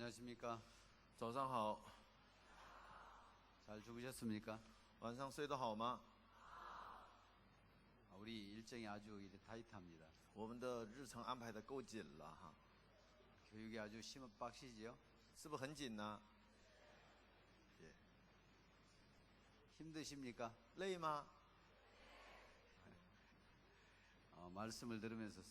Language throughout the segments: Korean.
안녕하십니까? 早上好， 잘 죽으셨습니까? 晚上睡得好吗？ 우리 일정이 아주 타이트합니다. 我们的日程安排的够紧了哈， 교육이 아주 빡시지요? 是不是很紧呢？ 힘드십니까? 累吗？ 말씀을 들으면서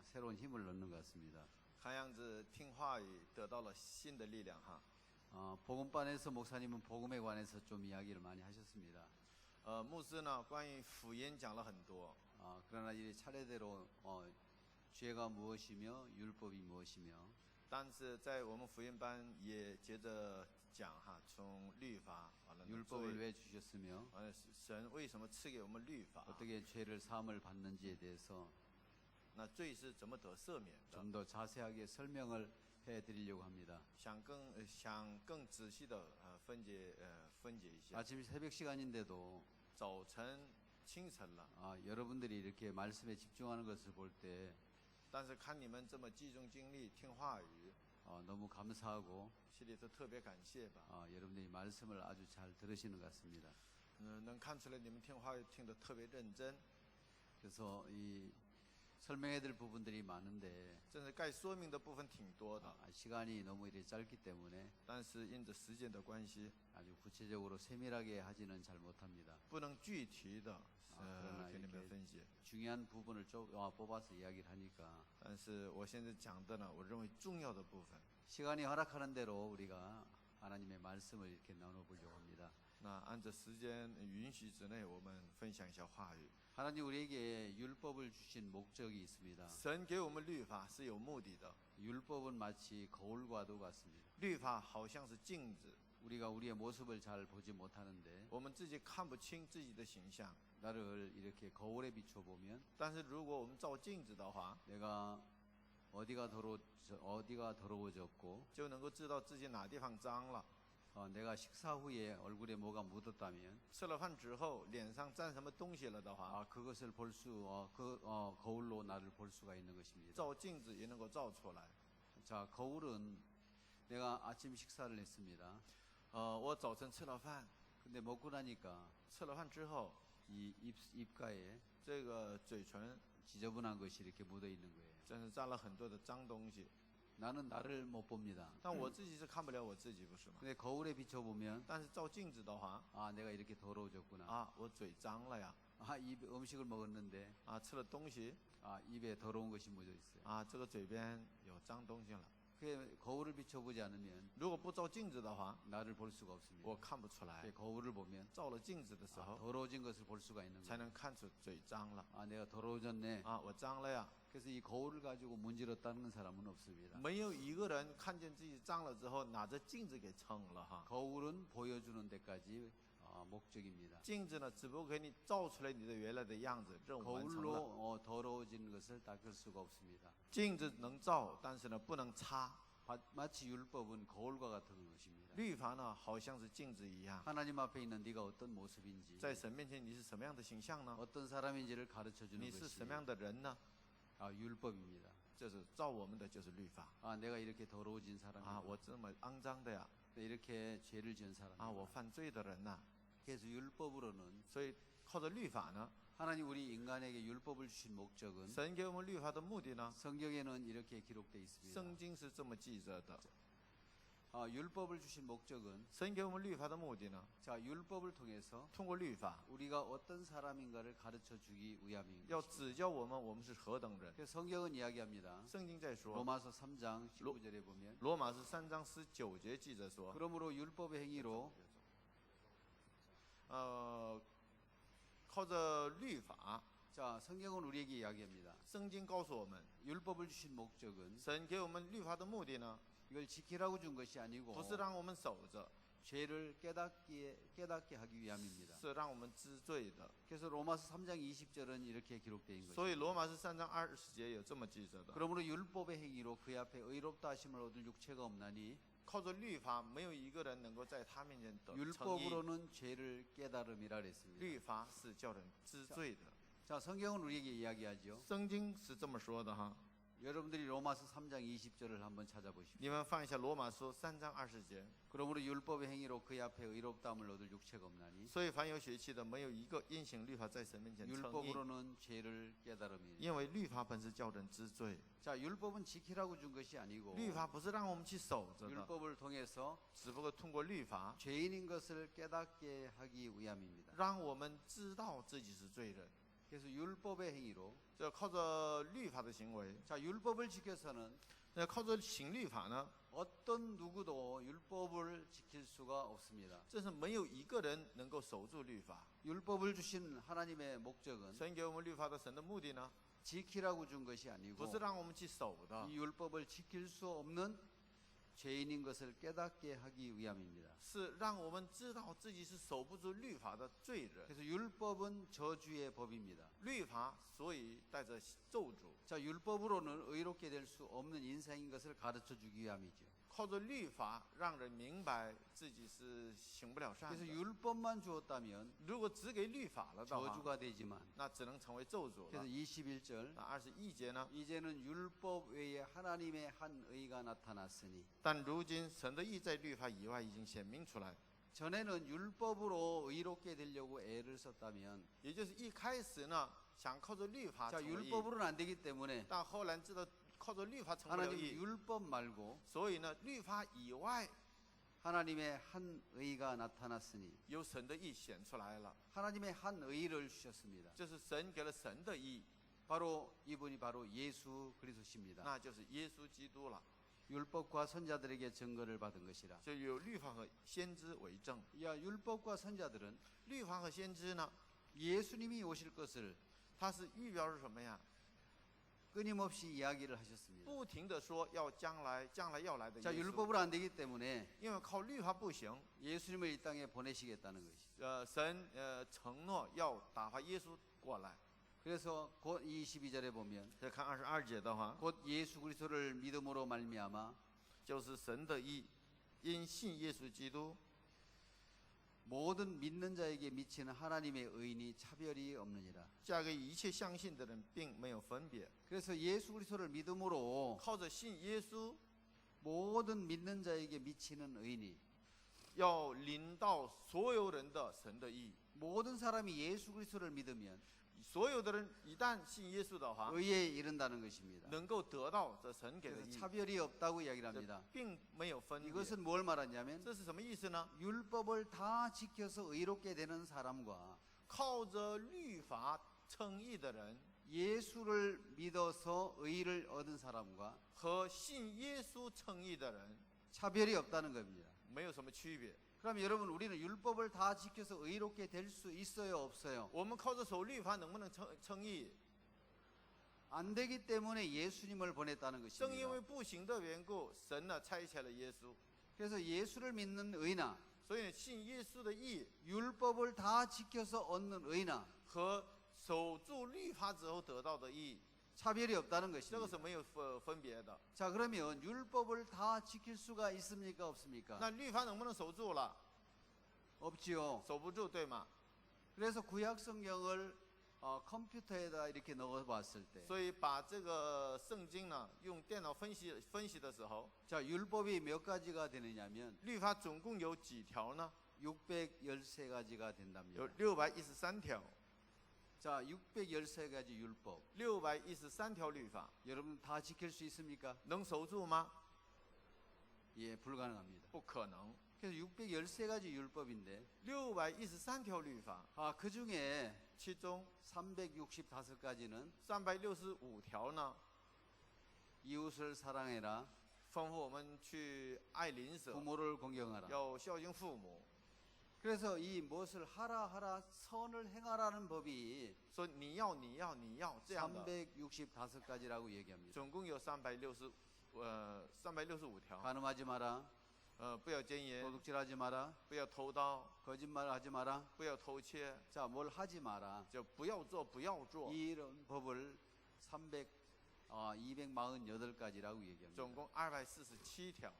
새로운 힘을 얻는 것 같습니다. 看样子听话语得到了新的力量哈。 복음반에서 목사님은 복음에 관해서 좀 이야기를 많이 하셨습니다. 牧师呢关于福音讲了很多， 그러나 이 차례대로 죄가 무엇이며 율법이 무엇이며 但是在我们福音班也接着讲哈，从律法完了呢 율법을 罪 왜 주셨으며 完了神为什么赐给我们律法？ 어떻게 죄를 사함을 받는지에 대해서 那罪是怎么得赦免的？ 좀 더 자세하게 설명을 해드리려고 합니다. 想更仔细的分解一下。 아침 새벽 시간인데도 早晨清晨了， 여러분들이 이렇게 말씀에 집중하는 것을 볼 때 但是看你们这么集中精力听话语， 너무 감사하고 心里头特别感谢吧。 여러분들이 말씀을 아주 잘 들으시는 것 같습니다. 能看出来你们听话语听得特别认真。 그래서 이 설명해드릴 부분들이 많은데 真是该说明的部分挺多的， 시간이 너무 이렇게 짧기 때문에 但是因着时间的关系， 아주 구체적으로 세밀하게 하지는 잘 못합니다. 不能具体的그러나 给你们 이렇게 分析。 중요한 부분을 뽑아서 이야기를 하니까 但是我现在讲的呢，我认为重要的部分， 시간이 허락하는 대로 우리가 하나님의 말씀을 이렇게 나눠보려고 합니다. 那按照时间允许之内，我们分享一下话语。 하나님 우리에게 율법을 주신 목적이 있습니다. 神给我们律法是有目的的， 율법은 마치 거울과도 같습니다. 律法好像是镜子， 우리가 우리의 모습을 잘 보지 못하는데 我们自己看不清自己的形象。 나를 이렇게 거울에 비춰보면 但是如果我们照镜子的话， 내가 어디가 더러워졌고 就能够知道自己哪地方脏了。 내가 식사 후에 얼굴에 뭐가 묻었다면 吃了饭之后脸上沾什么东西了的话， 그것을 거울로 나를 볼 수가 있는 것입니다. 照镜子也能够照出来。 자, 거울은 내가 아침 식사를 했습니다. 我早晨吃了饭， 근데 먹고 나니까 吃了饭之后， 이 입가에 这个嘴唇 지저분한 것이 이렇게 묻어 있는 거예요. 真是沾了很多的脏东西。 나는 나를 못 봅니다. 但我自己是看不了我自己，不是吗？ 근데 거울에 비춰보면 但是照镜子的话， 내가 이렇게 더러워졌구나. 我嘴脏了呀， 입에 음식을 먹었는데 吃了东西， 입에 더러운 것이 묻어 있어요. 这个嘴边有脏东西了。 그 거울을 비춰보지 않으면 如果不照镜子的话， 나를 볼 수가 없습니다. 我看不出来。 거울을 보면 照了镜子的时候， 더러워진 것을 볼 수가 있는 才 거예요. 能看出嘴脏了。 내가 더러워졌네. 我脏了呀。 그래서 이 거울을 가지고 문질렀다는 사람은 없습니다. 没有一个人看见自己脏了之后拿着镜子给称了哈。 거울은 보여주는 데까지 목적입니다. 镜子呢，只不过给你照出来你的原来的样子，任务完成了。 거울로 더러워진 것을 닦을 수가 없습니다. 镜子能照，但是呢不能擦。 마치 율법은 거울과 같은 것입니다. 律法呢，好像是镜子一样， 하나님 앞에 있는 네가 어떤 모습인지 在神面前你是什么样的形象呢？ 어떤 사람인지를 가르쳐주는 你是 것이 什么样的人呢？ 율법입니다. 这是照我们的就是律法。 내가 이렇게 더러워진 사람이야. 我这么肮脏的呀， 이렇게 죄를 지은 사람이야. 我犯罪的人呐。 그래서 율법으로는 所以靠着律法呢， 하나님 우리 인간에게 율법을 주신 목적은 神给我们律法的目的呢， 성경에는 이렇게 기록되어 있습니다. 圣经是这么记着的。 율법을 주신 목적은 神给我们律法的目的呢， 율법을 통해서 通过律法 우리가 어떤 사람인가를 가르쳐 주기 위함입니다. 要指教我们是何等人。 그래서 성경은 이야기합니다. 圣经在说， 로마서 3장 19절에 보면 罗马是3章19节记着说， 그러므로 율법의 행위로 靠着律法， 성경은 우리에게 이야기합니다. 圣经告诉我们， 율법을 주신 목적은 神给我们律法的目的呢， 이걸 지키라고 준 것이 아니고 不是让我们守着， 죄를 깨닫게 하기 위함입니다. 是让我们知罪的。 그래서 로마서 3장 20절은 이렇게 기록되어 있는 所 거죠. 以罗马是3章20节有这么记着的。 그러므로 율법의 행위로 그의 앞에 의롭다 하심을 얻을 육체가 없나니 靠着律法，没有一个人能够在他面前得称义。 율법으로는 죄를 깨달음이라 그랬습니다. 律法是叫人知罪的。 성경은 우리에게 이야기하죠. 圣经是这么说的哈， 여러분들이 로마서 3장 20절을 한번 찾아보십시오. 你们翻一下罗马书3章20节。 그러므로 율법의 행위로 그의 앞에 의롭다함을 얻을 육체가 없나니 所以凡有血气的，没有一个因行律法在神面前称义， 율법으로는 죄를 깨달음이니. 因为律法本是叫人知罪。 자, 율법은 지키라고 준 것이 아니고 律法不是让我们去守着的， 율법을 통해서 只不过通过律法 죄인인 것을 깨닫게 하기 위함입니다. 让我们知道自己是罪人。 그래서 율법의 행위로 这靠着律法的行为， 자, 율법을 지켜서는 那靠着行律法呢， 어떤 누구도 율법을 지킬 수가 없습니다. 这是没有一个人能够守住律法。 율법을 주신 하나님의 목적은 神给我们律法的神的目的呢， 지키라고 준 것이 不 아니고 是让我们去守的， 이 율법을 지킬 수 없는 죄인인 것을 깨닫게 하기 위함입니다. 是让我们知道自己是守不住律法的罪人。 그래서 율법은 저주의 법입니다. 律法所以带着咒诅， 자, 율법으로는 의롭게 될 수 없는 인생인 것을 가르쳐 주기 위함이죠. 靠着律法让人明白自己是行不了善 그래서 的。 율법만 주었다면 如果只给律法了的话， 저주가 되지만 那只能成为咒诅 그래서 了。 21절 那21节呢？ 이제는 율법 외에 하나님의 한 의가 나타났으니 但如今神的意在律法以外已经显明出来， 전에는 율법으로 의롭게 되려고 애를 썼다면 也就是一开始呢想靠着律法 자, 成为义， 율법으로는 안 되기 때문에 但后来知道靠着律法成不了 하나님 义， 율법 말고 所以呢律法以外 하나님의 한 의가 나타났으니 有神的义显出来了， 하나님의 한 의를 주셨습니다. 就是神给了神的义， 바로 이분이 바로 예수 그리스도십니다. 那就是耶稣基督了， 율법과 선자들에게 증거를 받은 것이라. 就有律法和先知为证。 야, 율법과 선자들은 律法和先知呢， 예수님이 오실 것을 它是预表是什么呀？ 끊임없이 이야기를 하셨습니다. 不停的说要将来要来的 자, 耶稣， 율법으로 안 되기 때문에 因为靠律法不行。 예수님을 이 땅에 보내시겠다는 것이죠. 神承诺要打发耶稣过来。 그래서 곧 22절에 보면 再看22节的话， 곧 예수 그리스도를 믿음으로 말미암아 就是神的义，因信耶稣基督， 모든 믿는 자에게 미치는 하나님의 의인이 차별이 없느니라. 嫁给一切相信的人，并没有分别。 그래서 예수 그리스도를 믿음으로 靠着信耶稣， 모든 믿는 자에게 미치는 의인이 要临到所有人的神的义。 모든 사람이 예수 그리스도를 믿으면 所有的人一旦信耶稣的话， 의에 이른다는 것입니다. 能够得到这神给的 그래서 义， 차별이 없다고 이야기를 这 합니다. 并没有分别。 이것은 뭘 말하냐면 这是什么意思呢？ 율법을 다 지켜서 의롭게 되는 사람과 靠着律法称义的人 예수를 믿어서 의를 얻은 사람과 和信耶稣称义的人 차별이 없다는 겁니다. 没有什么区别。 그럼 여러분 우리는 율법을 다 지켜서 의롭게 될 수 있어요, 없어요? 我们靠着守律法能不能称义？ 안 되기 때문에 예수님을 보냈다는 正因为 것입니다. 不行的缘故，神呢差遣了耶稣。 그래서 예수를 믿는 의나 所以信耶稣的义 율법을 다 지켜서 얻는 의나 和守住律法之后得到的义， 차별이 없다는 这个 것입니다. 是没有分别的。 자, 그러면 율법을 다 지킬 수가 있습니까, 없습니까? 那律法能不能守住了？ 없지요. 守不住，对吗？ 그래서 구약 성경을 컴퓨터에다 이렇게 넣어봤을 때, 所以把这个圣经呢用电脑分析的时候， 자, 율법이 몇 가지가 되느냐면 律法总共有几条呢？ 613가지가 된답니다. 有613条， 자, 613가지 율법. 613条律法， 여러분 다 지킬 수 있습니까? 能守住吗？ 예, 불가능합니다. 不可能。 그래서 613가지 율법인데 613条律法， 그 중에 其中 365가지는 365条呢， 이웃을 사랑해라, 吩咐我们去爱邻舍， 부모를 공경하라. 要孝敬父母。 그래서 이 무엇을 하라 선을 행하라는 법이 说你要这样的， 365가지라고 얘기합니다. 总共有365条。 간음하지 마라, 不要奸淫， 도둑질하지 마라, 不要偷盗， 거짓말하지 마라. 不要偷窃， 자, 뭘 하지 마라. 就不要做，不要做。 이런 법을 248가지라고 얘기합니다. 总共247条。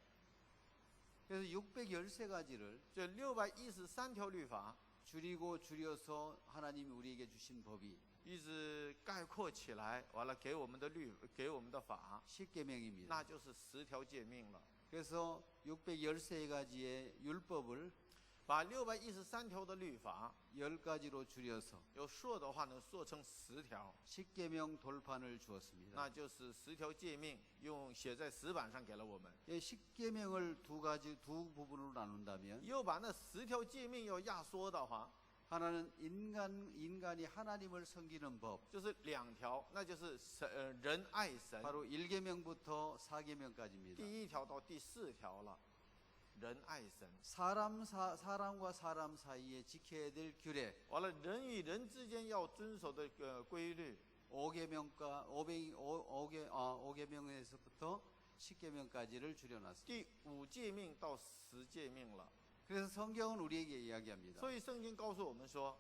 그래서 613가지를 这613条律法， 줄이고 줄여서 하나님이 우리에게 주신 법이 一直概括起来，完了给我们的法， 십계명입니다. 那就是10条诫命了。 그래서 613가지의 율법을 把613条的律法， 10가지로 줄여서 要说的话能说成10条， 십계명 돌판을 주었습니다. 那就是10条诫命，用写在石板上给了我们。 이 십계명을 두 부분으로 나눈다면 又把那10条诫命要压缩的话， 하나는 인간이 하나님을 섬기는 법, 就是2条，那就是人爱神， 바로 1계명부터 4계명까지입니다. 第1条到第4条了，人爱神。 사람과 사람 사이에 지켜야 될 규례, 完了，人与人之间要遵守的规律， 5계명에서부터 10계명까지를 줄여놨습니다. 第5诫命到10诫命了。 그래서 성경은 우리에게 이야기합니다. 所以圣经告诉我们说，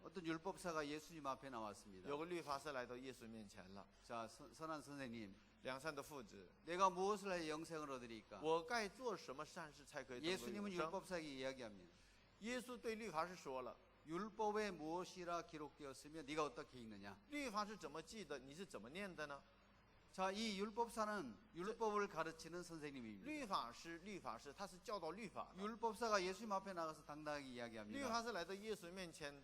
어떤 율법사가 예수님 앞에 나왔습니다. 有个律法师来到耶稣面前了， 자, 선한 선생님, 良善的父子， 내가 무엇을 해야 영생을 얻으리까? 我该做什么善事才可以得到 예수님은 永生？ 율법사에게 이야기합니다. 耶稣对律法师说了， 율법에 무엇이라 기록되었으면 네가 어떻게 읽느냐? 律法是怎么记的，你是怎么念的呢？ 자, 이 율법사는 율법을 가르치는 선생님입니다. 律法师，他是教导律法的。 율법사가 예수님 앞에 나가서 당당하게 律 이야기합니다. 法师来到耶稣面前，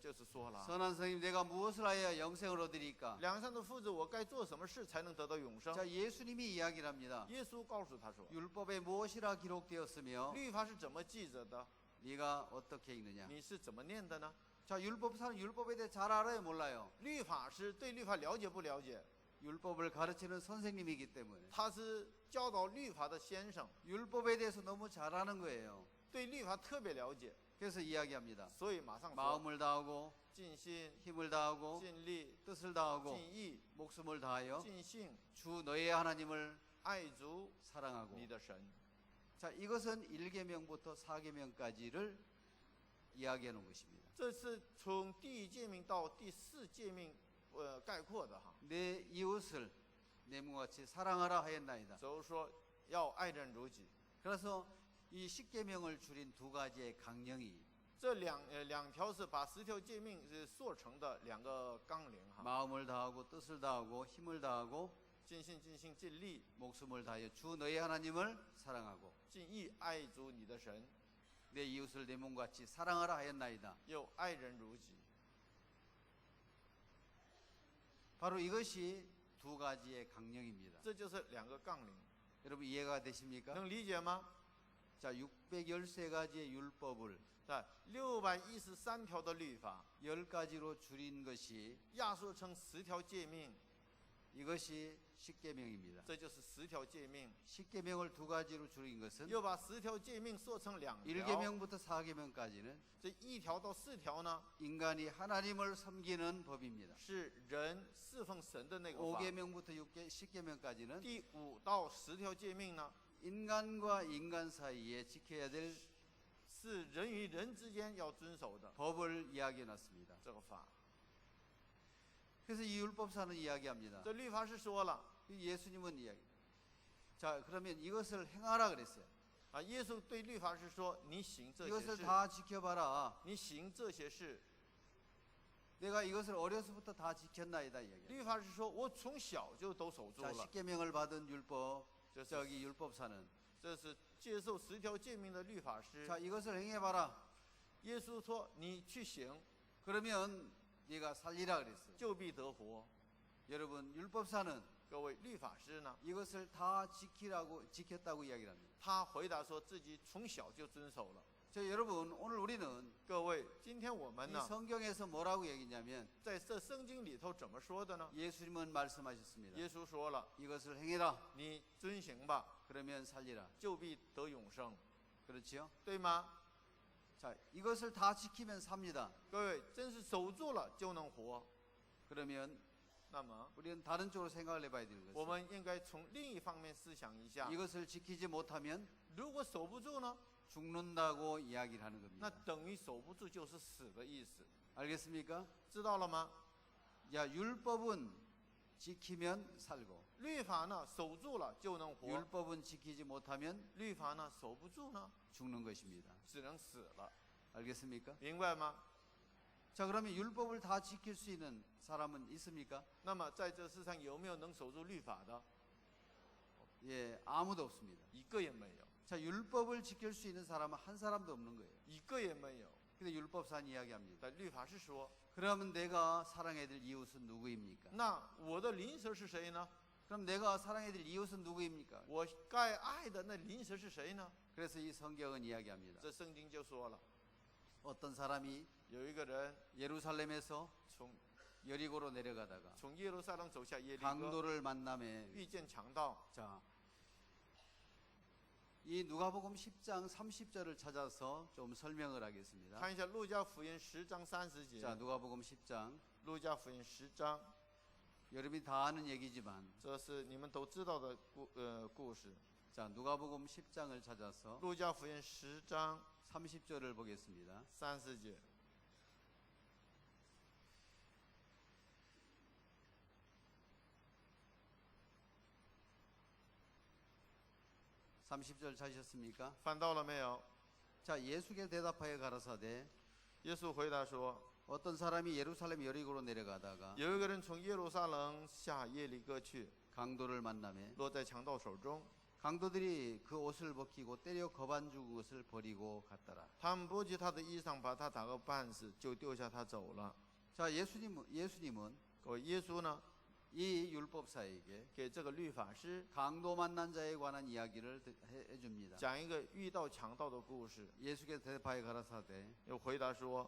就是说了， 선한 선생님, 내가 무엇을 해야 영생을 얻으리까? 良善的父子，我该做什么事才能得到永生？ 자, 예수님이 이야기를 합니다. 耶稣告诉他说， 율법에 무엇이라 기록되었으며 律法是怎么记着的， 네가 어떻게 읽느냐? 你是怎么念的呢？ 자, 율법사는 율법에 대해 잘 알아요, 몰라요? 律法师对律法了解不了解？ 율법을 가르치는 선생님이기 때문에 他是教导律法的先生， 율법에 대해서 너무 잘 아는 거예요. 对律法特别了解， 그래서 이야기합니다. 所以马上说， 마음을 다하고 尽心、 힘을 다하고 尽力、 뜻을 다하고 尽意、 목숨을 다하여 尽性 주 너의 하나님을 爱主 사랑하고. 你的神。 자, 이것은 1계명부터 4계명까지를 이야기하는 것입니다. 这是从第1诫命到第4诫命概括的哈， 내 이웃을 내 몸과 같이 사랑하라 하였나이다. 就是说要爱人如己。 그래서 이 10계명을 줄인 두 가지의 강령이 这两条是把10条诫命是塑成的2个纲领哈， 마음을 다하고 뜻을 다하고 힘을 다하고 尽心、尽性、尽力、 목숨을 다하여 주 너의 하나님을 사랑하고 尽意爱主你的神， 내 이웃을 내 몸과 같이 사랑하라 하였나이다. 又爱人如己。 바로 이것이 두 가지의 강령입니다. 这就是2个纲领， 여러분 이해가 되십니까? 能理解吗？ 자, 613가지의 율법을 在613条的律法 10가지로 줄인 것이 压缩成10条诫命， 이것이 10계명입니다. 这就是10条诫命。 10계명을 두 가지로 줄인 것은 又把10条诫命缩成2条， 1계명부터 4계명까지는 这1条到4条呢， 인간이 하나님을 섬기는 법입니다. 是人侍奉神的那个法。 5계명부터 10계명까지는 第5到10条诫命呢， 인간과 인간 사이에 지켜야 될 是人与人之间要遵守的 법을 이야기해 놨습니다. 这个法。 그래서 이 율법사는 이야기합니다. 这律法师说了 예수님은 이야기. 자, 그러면 이것을 행하라 그랬어요. 啊，耶稣对律法师说：“你行这些 이것을 事， 다 지켜봐라. 你行这些事。 내가 이것을 어려서부터 다 지켰나이다 이야기. 律法师说：“我从小就都守住 자, 了。 10계명을 받은 율법, 这是 저기 율법사는 这是接受10条诫命的律法师。 자, 이것을 행해봐라. 耶稣说：“你去行， 그러면 네가 살리라 그랬어요. 就必得活。 여러분 율법사는 各位律法师呢？ 이것을 다 지켰다고 이야기를 합니다. 他回答说自己从小就遵守了。 저 여러분 오늘 우리는 各位，今天我们 이 呢， 성경에서 뭐라고 얘기냐면 在这圣经里头怎么说的呢？ 예수님은 말씀하셨습니다. 耶稣说了 이것을 행해라. ：“你遵行吧， 그러면 살리라. 就必得永生， 그렇지요? 对吗？ 자, 이것을 다 지키면 삽니다. 各位，真是守住了就能活。 그러면 那么， 우리는 다른 쪽으로 생각을 해봐야 되는 我 것은 们应该从另一方面思想一下： 이것을 지키지 못하면 如果守不住呢？ 죽는다고 이야기를 하는 那 겁니다. 等于守不住就是死的意思， 알겠습니까? 知道了吗？ 야, 율법은 지키면 살고 律法呢，守住了就能活； 율법은 지키지 못하면 律法呢，守不住呢， 죽는 것입니다. 只能死了， 알겠습니까? 明白吗？ 자, 그러면 율법을 다 지킬 수 있는 사람은 있습니까? 那么在这世上有没有能守住律法的？ 예, 아무도 없습니다. 一个也没有， 자, 율법을 지킬 수 있는 사람은 한 사람도 없는 거예요. 一个也没有。 근데 율법사는 이야기합니다. 但律法是说， 그러면 내가 사랑해야 될 이웃은 누구입니까? 那我的邻舍是谁呢？ 그럼 내가 사랑해야 될 이웃은 누구입니까? 我该爱的那邻舍是谁呢？ 그래서 이 성경은 이야기합니다. 这圣经就说了， 어떤 사람이 有一个人 예루살렘에서 从 여리고로 내려가다가 从耶路撒冷走下耶利哥， 강도를 만남에 遇见强盗。 자, 이 누가복음 10장 30절을 찾아서 좀 설명을 하겠습니다. 看一下路加福音10章30节。 자, 누가복음 10장 路加福音10章， 여러분이 다 아는 얘기지만 这是你们都知道的故事。 자, 누가복음 10장을 찾아서 路加福音10章 30절을 보겠습니다. 30节。 30절 찾으셨습니까? 翻到了没有？ 자, 예수께 대답하여 가라사대 耶稣回答说， 어떤 사람이 예루살렘 여리고로 내려가다가 有一个人从耶路撒冷下耶利哥去， 강도를 만남에 落在强盗手中。 강도들이 그 옷을 벗기고 때려 거반 주고 것을 버리고 갔더라. 他们剥去他的衣裳，把他打个半死，就丢下他走了。 자, 예수님은 各位，耶稣呢， 이 율법사에게 给这个律法师 강도 만난 자에 관한 이야기를 해줍니다. 讲一个遇到强盗的故事， 예수께 대답하여 가라사대 又回答说，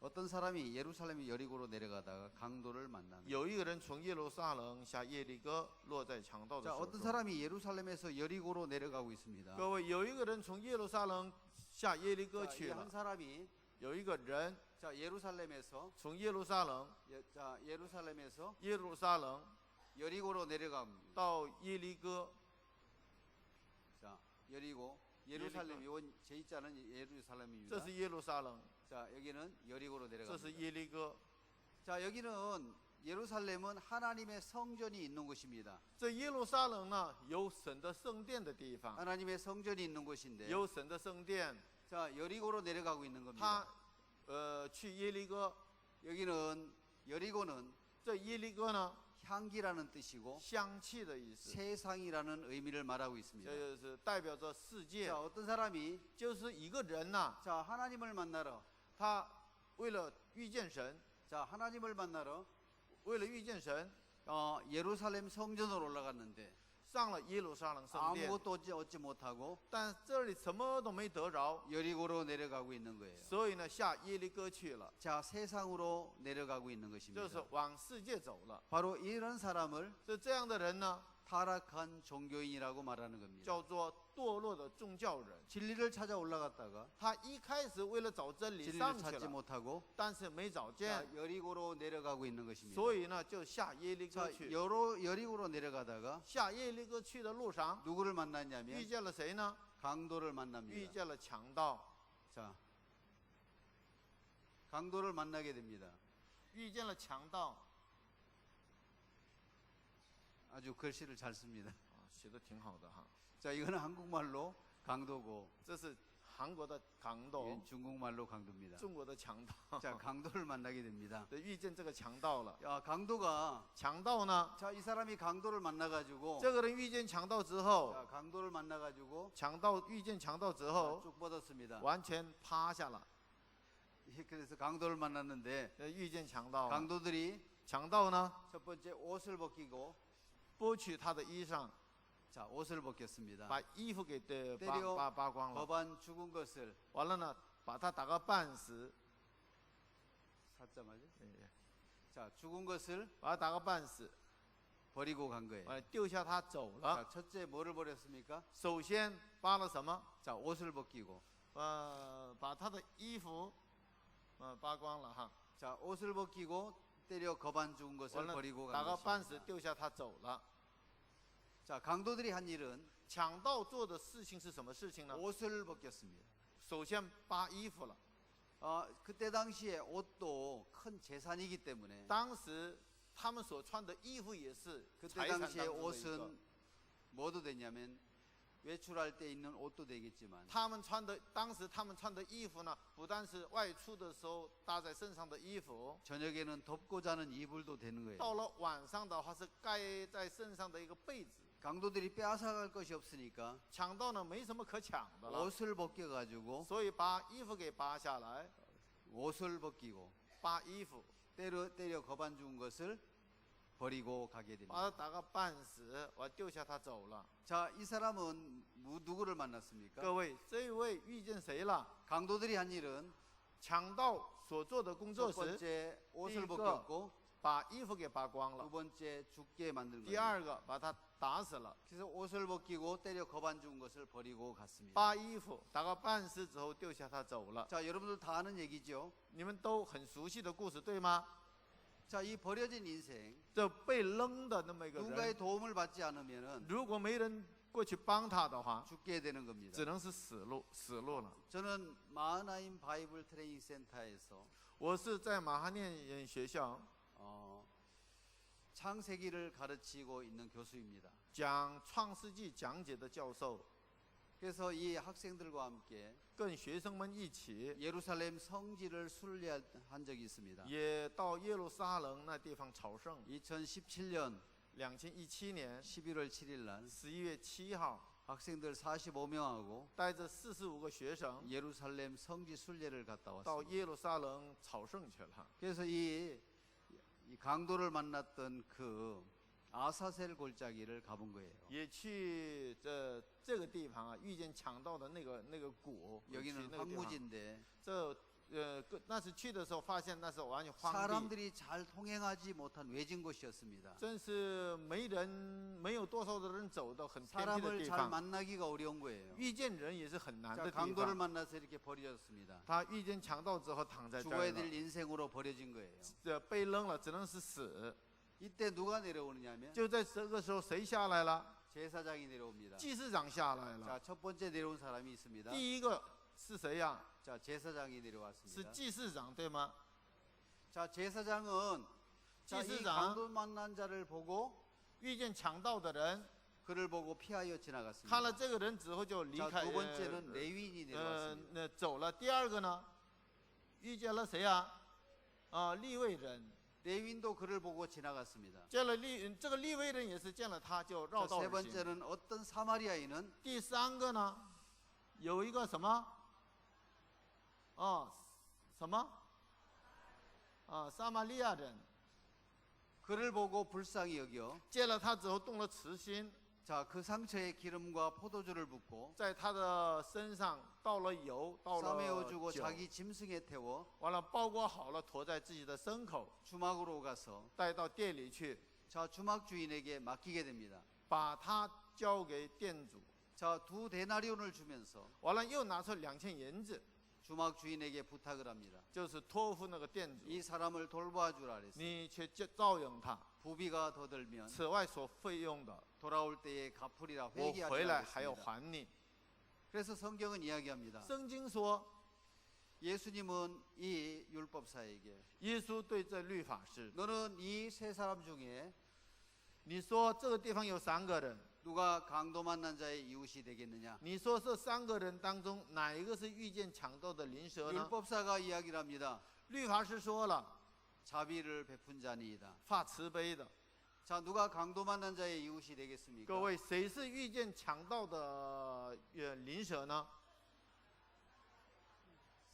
어떤 사람이 예루살렘 여리고로 내려가다가 강도를 만나는. 有一个人从耶路撒冷下耶利哥，落在强盗的 자, 手 어떤 中。 사람이 예루살렘에서 여리고로 내려가고 있습니다. 各位，有一个人从耶路撒冷下耶利哥 자, 去 이 한 了， 사람이 有一个人 자, 예루살렘에서 从耶路撒冷 예루살렘에서 耶路撒冷 여리고로 내려갑니다. 到耶利哥， 자, 여리고 예루살렘 요원 제2자는 예루살렘입니다. 这是耶路撒冷， 자, 여기는 여리고로 这是 내려갑니다. 耶利哥。 자, 여기는 예루살렘은 하나님의 성전이 있는 곳입니다. 这耶路撒冷呢，有神的圣殿的地方， 하나님의 성전이 있는 곳인데 有神的圣殿。 자, 여리고로 내려가고 있는 他 겁니다. 去耶利哥， 여기는 여리고는 这耶利哥呢， 향기라는 뜻이고 香气的意思， 세상이라는 의미를 말하고 这 있습니다. 就是代表着世界 자, 。 어떤 사람이 就是一个人呐， 자, 하나님을 만나러 他为了遇见神， 자, 하나님을 만나러 为了遇见神， 예루살렘 성전으로 올라갔는데 上了耶路撒冷圣殿， 아무것도 얻지 못하고 但这里什么都没得着， 여리고로 내려가고 있는 거예요. 所以呢下耶利哥去了， 자, 세상으로 내려가고 있는 就是 것입니다. 往世界走了。 바로 이런 사람을 这样的人呢， 타락한 종교인이라고 말하는 겁니다. 叫做堕落的宗教人。 진리를 찾아 올라갔다가 他一开始为了找真理 진리를 上去 찾지 了， 못하고 但是没找 자, 见， 여리고로 내려가고 있는 것입니다. 所以呢就下耶利 자, 哥去。 여리고로 내려가다가 下耶利哥去的路上， 누구를 遇 만났냐면 见了谁呢？ 강도를 遇 만납니다. 见了强盗， 자, 강도를 만나게 됩니다. 遇见了强盗。 아주 글씨를 잘 씁니다. 写的挺好的哈。 자, 이거는 한국말로 강도고 这是韩国的강도， 이건 중국말로 강도입니다. 中国的强盗。 자, 강도를 만나게 됩니다. 对，遇见这个强盗了。 야, 강도가 强盗呢， 자, 이 사람이 강도를 만나가지고 这个人遇见强盗之后， 자, 강도를 만나가지고 强盗遇见强盗之 자, 后， 쭉 뻗었습니다. 完全趴下了。 그래서 강도를 만났는데 遇见强盗了， 강도들이 强盗呢， 첫 번째 옷을 벗기고 剥取他的衣裳， 자, 옷을 벗겼습니다. 把衣服给때려扒光了。 거반 죽은 것을 完了呢，把他打个半死， 사자마죠? 자, 죽은 것을 把他打个半死， 버리고 간 거예요. 丢下他走了。 자, 첫째 뭐를 버렸습니까? 首先扒了什么？ 자, 옷을 벗기고 把他的衣服，扒光了哈。 자, 옷을 벗기고 때려 거반 죽은 것을 完了 버리고 打 간 个半死， 것입니다. 丢下他走了。 자, 강도들이 한 일은 强盗做的事情是什么事情呢？ 옷을 벗겼습니다. 首先扒衣服了。 그때 당시에 옷도 큰 재산이기 때문에 当时他们所穿的衣服也是 그때 财产当 당시에 中的一个。 옷은 뭐도 됐냐면 외출할 때 입는 옷도 되겠지만 当时他们穿的衣服呢，不但是外出的时候搭在身上的衣服， 저녁에는 덮고 자는 이불도 되는 거예요. 到了晚上的话是盖在身上的一个被子。 강도들이 빼앗아갈 것이 없으니까 抢到呢没什么可抢的了， 옷을 벗겨가지고 所以把衣服给扒下来， 옷을 벗기고 扒衣服， 때려 거반 죽은 것을 버리고 가게 把他 됩니다. 打个半死，我丢下他走了。 자, 이 사람은 누구를 만났습니까? 各位，这一位遇见谁了？ 강도들이 한 일은 强盗所做的工 첫 作时， 번째 옷을 이거 벗겼고 把衣服给扒光 두 了； 번째 죽게 만든 第 거예요. 二个，把他打死了。 그래서 옷을 벗기고 때려 거반 죽은 것을 버리고 갔습니다. 扒衣服，打个半死之后丢下他走了。 자, 여러분들 다 아는 얘기죠. 你们都很熟悉的故事，对吗？ 자, 이 버려진 인생 这被扔的那么一个 누군가의 人， 도움을 받지 않으면은 如果没人过去帮他的话， 죽게 되는 겁니다. 只能是死路了。 저는 마하나임 바이블 트레이닝 센터에서 我是在马哈念学校 창세기를 가르치고 있는 교수입니다. 讲创世纪讲解的教授， 그래서 이 학생들과 함께 跟学生们一起， 예루살렘 성지를 순례한 적이 있습니다. 也到耶路撒冷那地方朝圣。 2017년 2017年 11월 7일 날 11月7号， 학생들 45명하고 带着45个学生 예루살렘 성지 순례를 갔다 到 왔습니다. 耶路撒冷朝圣去了。 그래서 이 강도를 만났던 그 아사셀 골짜기를 가본 거예요. 也去这个地方啊，遇见强盗的那个谷，去 여기는 那个地方。 황무지인데 那次去的时候发现那是完全荒地， 사람들이 잘 통행하지 못한 외진 곳이었습니다. 真是没有多少的人走的很偏僻的 사람을 地 잘 方， 만나기가 어려운 거예요. 遇见人也是很难 자, 的地 강도를 方。 만나서 이렇게 버려졌습니다. 他遇见强盗之后躺在这儿 죽어야 了， 될 인생으로 버려진 거예요. 被扔了，只能是死。 이때 누가 내려오느냐면 就在这个时候，谁下来了？ 제사장이 내려옵니다. 祭司长下来了。 자, 첫 번째 내려온 사람이 있습니다. 第一个是谁呀？ 자, 제사장이 是 내려왔습니다. 祭司长，对吗？ 자, 제사장은 자, 이 제사장. 강도 만난 자를 보고 遇见强盗的人， 그를 보고 피하여 看 지나갔습니다. 了这个人之后就离 자, 开。 두 번째는 레위인이 내려왔습니다. 那走了。第二个呢，遇见了谁呀？利未人。 레위인도 그를 보고 지나갔습니다. 见了这个利未人也是见了他就绕 자, 道 세 而行。 번째는 어떤 사마리아인은 第三个呢，有一个什么？什么？撒玛利亚人 그를 보고 불쌍히 여겨 见了他之后动了慈心， 자, 그 상처에 기름과 포도주를 붓고 在他的身上倒了油，倒 싸매어 了 주고 酒， 자기 짐승에 태워 完了包裹好了，驮在自己的牲口， 주막으로 가서 带到店里去， 자, 주막 주인에게 맡기게 됩니다. 把他交给店主。 자, 2 데나리온을 주면서 完了又拿出2000银子， 주막 주인에게 부탁을 합니다. 就是托付那个店主， 이 사람을 돌봐 주라 그랬어요. 你去照应他， 부비가 더 들면 此外所费用的， 돌아올 때에 갚으리라 我回 회개하리라 来还要 그랬습니다. 还你。 그래서 성경은 이야기합니다. 圣经说， 예수님은 이 율법사에게 耶稣对这律法师， 너는 이 세 사람 중에 你说这个地方有3个人， 누가 강도 만난 자의 이웃이 되겠느냐? 你说这3个人当中哪一个是遇见强盗的邻舍呢？ 율법사가 이야기를 합니다. 律法师说了， 자비를 베푼 자니이다. 发慈悲的。 자, 누가 강도 만난 자의 이웃이 되겠습니까? 各位，谁是遇见强盗的邻舍呢？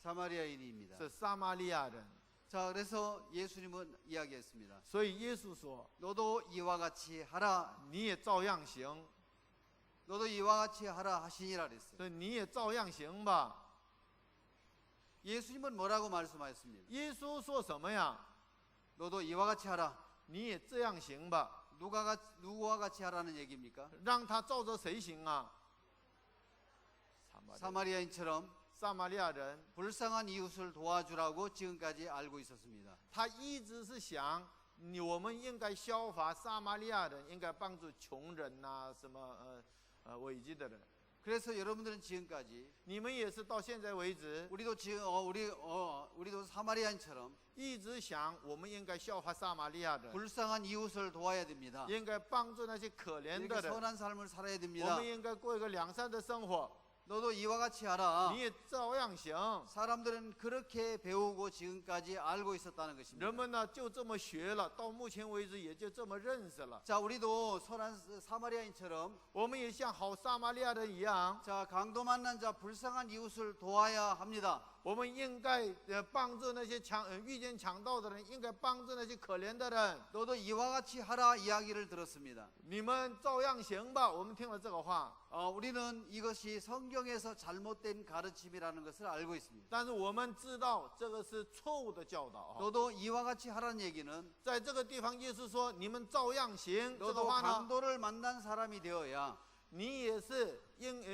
사마리아인입니다. 是撒玛利亚人。 자, 그래서 예수님은 이야기했습니다. 所以耶稣说， 너도 이와 같이 하라. 你也照样行， 너도 이와 같이 하라 하시니라 그랬어요. 所以你也照样行吧。 예수님은 뭐라고 말씀하셨습니까? 耶稣说什么呀？ 너도 이와 같이 하라. 你也这样行吧。 누구와 같이 하라는 얘기입니까? 让他照着谁行啊？ 사마리아인처럼 撒玛利亚人， 불쌍한 이웃을 도와주라고 지금까지 알고 있었습니다. 他一直是想，我们应该效法撒玛利亚人，应该帮助穷人呐、什么危机的人。 그래서 여러분들은 지금까지 你们也是到现在为止， 우리도 지금 우리도 사마리아인처럼 一直想我们应该效法撒玛利亚人， 불쌍한 이웃을 도와야 됩니다. 应该帮助那些可怜 이렇게 的人， 선한 삶을 살아야 我 됩니다. 们应该过一个良善的生活。 너도 이와 같이 하라. 你也照样行。 사람들은 그렇게 배우고 지금까지 알고 있었다는 人 것입니다. 们呢就这么学了，到目前为止也就这么认识了。 자, 우리도 선한 사마리아인처럼 我们也像好撒玛利亚人一样， 자, 강도 만난 자 불쌍한 이웃을 도와야 합니다. 我们应该帮助那些遇见强盗的人，应该帮助那些可怜的人。 너도 이와 같이 하라 이야기를 들었습니다. 你们照样行吧。我们听了这个话， 우리는 이것이 성경에서 잘못된 가르침이라는 것을 알고 있습니다. 但是我们知道这个是错误的教导。 너도 이와 같이 하라는 얘기는 在这个地方，耶稣说：“你们照样行。”这个 너도 话呢， 강도를 만난 사람이 되어야 你也是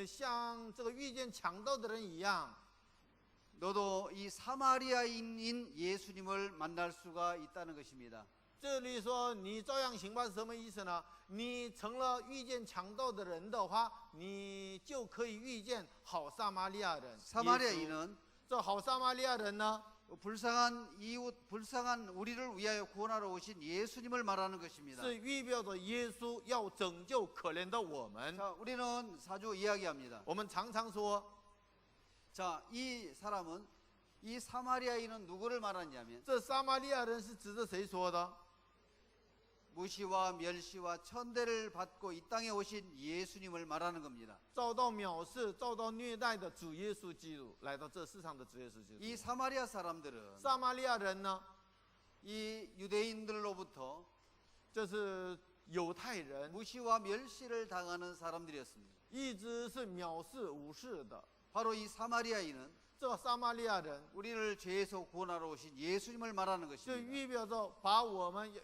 像这个遇见强盗的人一样。 너도 이 사마리아인인 예수님을 만날 수가 있다는 것입니다. 这里说你照样行吧是什么意思呢？你成了遇见强盗的人的话，你就可以遇见好撒玛利亚人。 사마리아인은 这好撒玛利亚人呢， 불쌍한 이웃, 불쌍한 우리를 위하여 구원하러 오신 예수님을 말하는 것입니다. 是预表着耶稣要拯救可怜的我们。 자, 우리는 자주 이야기합니다. 我们常常说， 자, 이 사람은 이 사마리아인은 누구를 말하냐면 这撒玛利亚人是指着谁说的？ 무시와 멸시와 천대를 받고 이 땅에 오신 예수님을 말하는 겁니다. 遭到藐视、遭到虐待的主耶稣基督，来到这世上的主耶稣基督。 이 사마리아 사람들은 撒玛利亚人呢， 이 유대인들로부터 这是犹太人， 무시와 멸시를 당하는 사람들이었습니다. 一直是藐视、无视的。 바로 이 사마리아인은 这个撒玛利亚人 우리를 죄에서 구원하러 오신 예수님을 말하는 就 것입니다. 预表着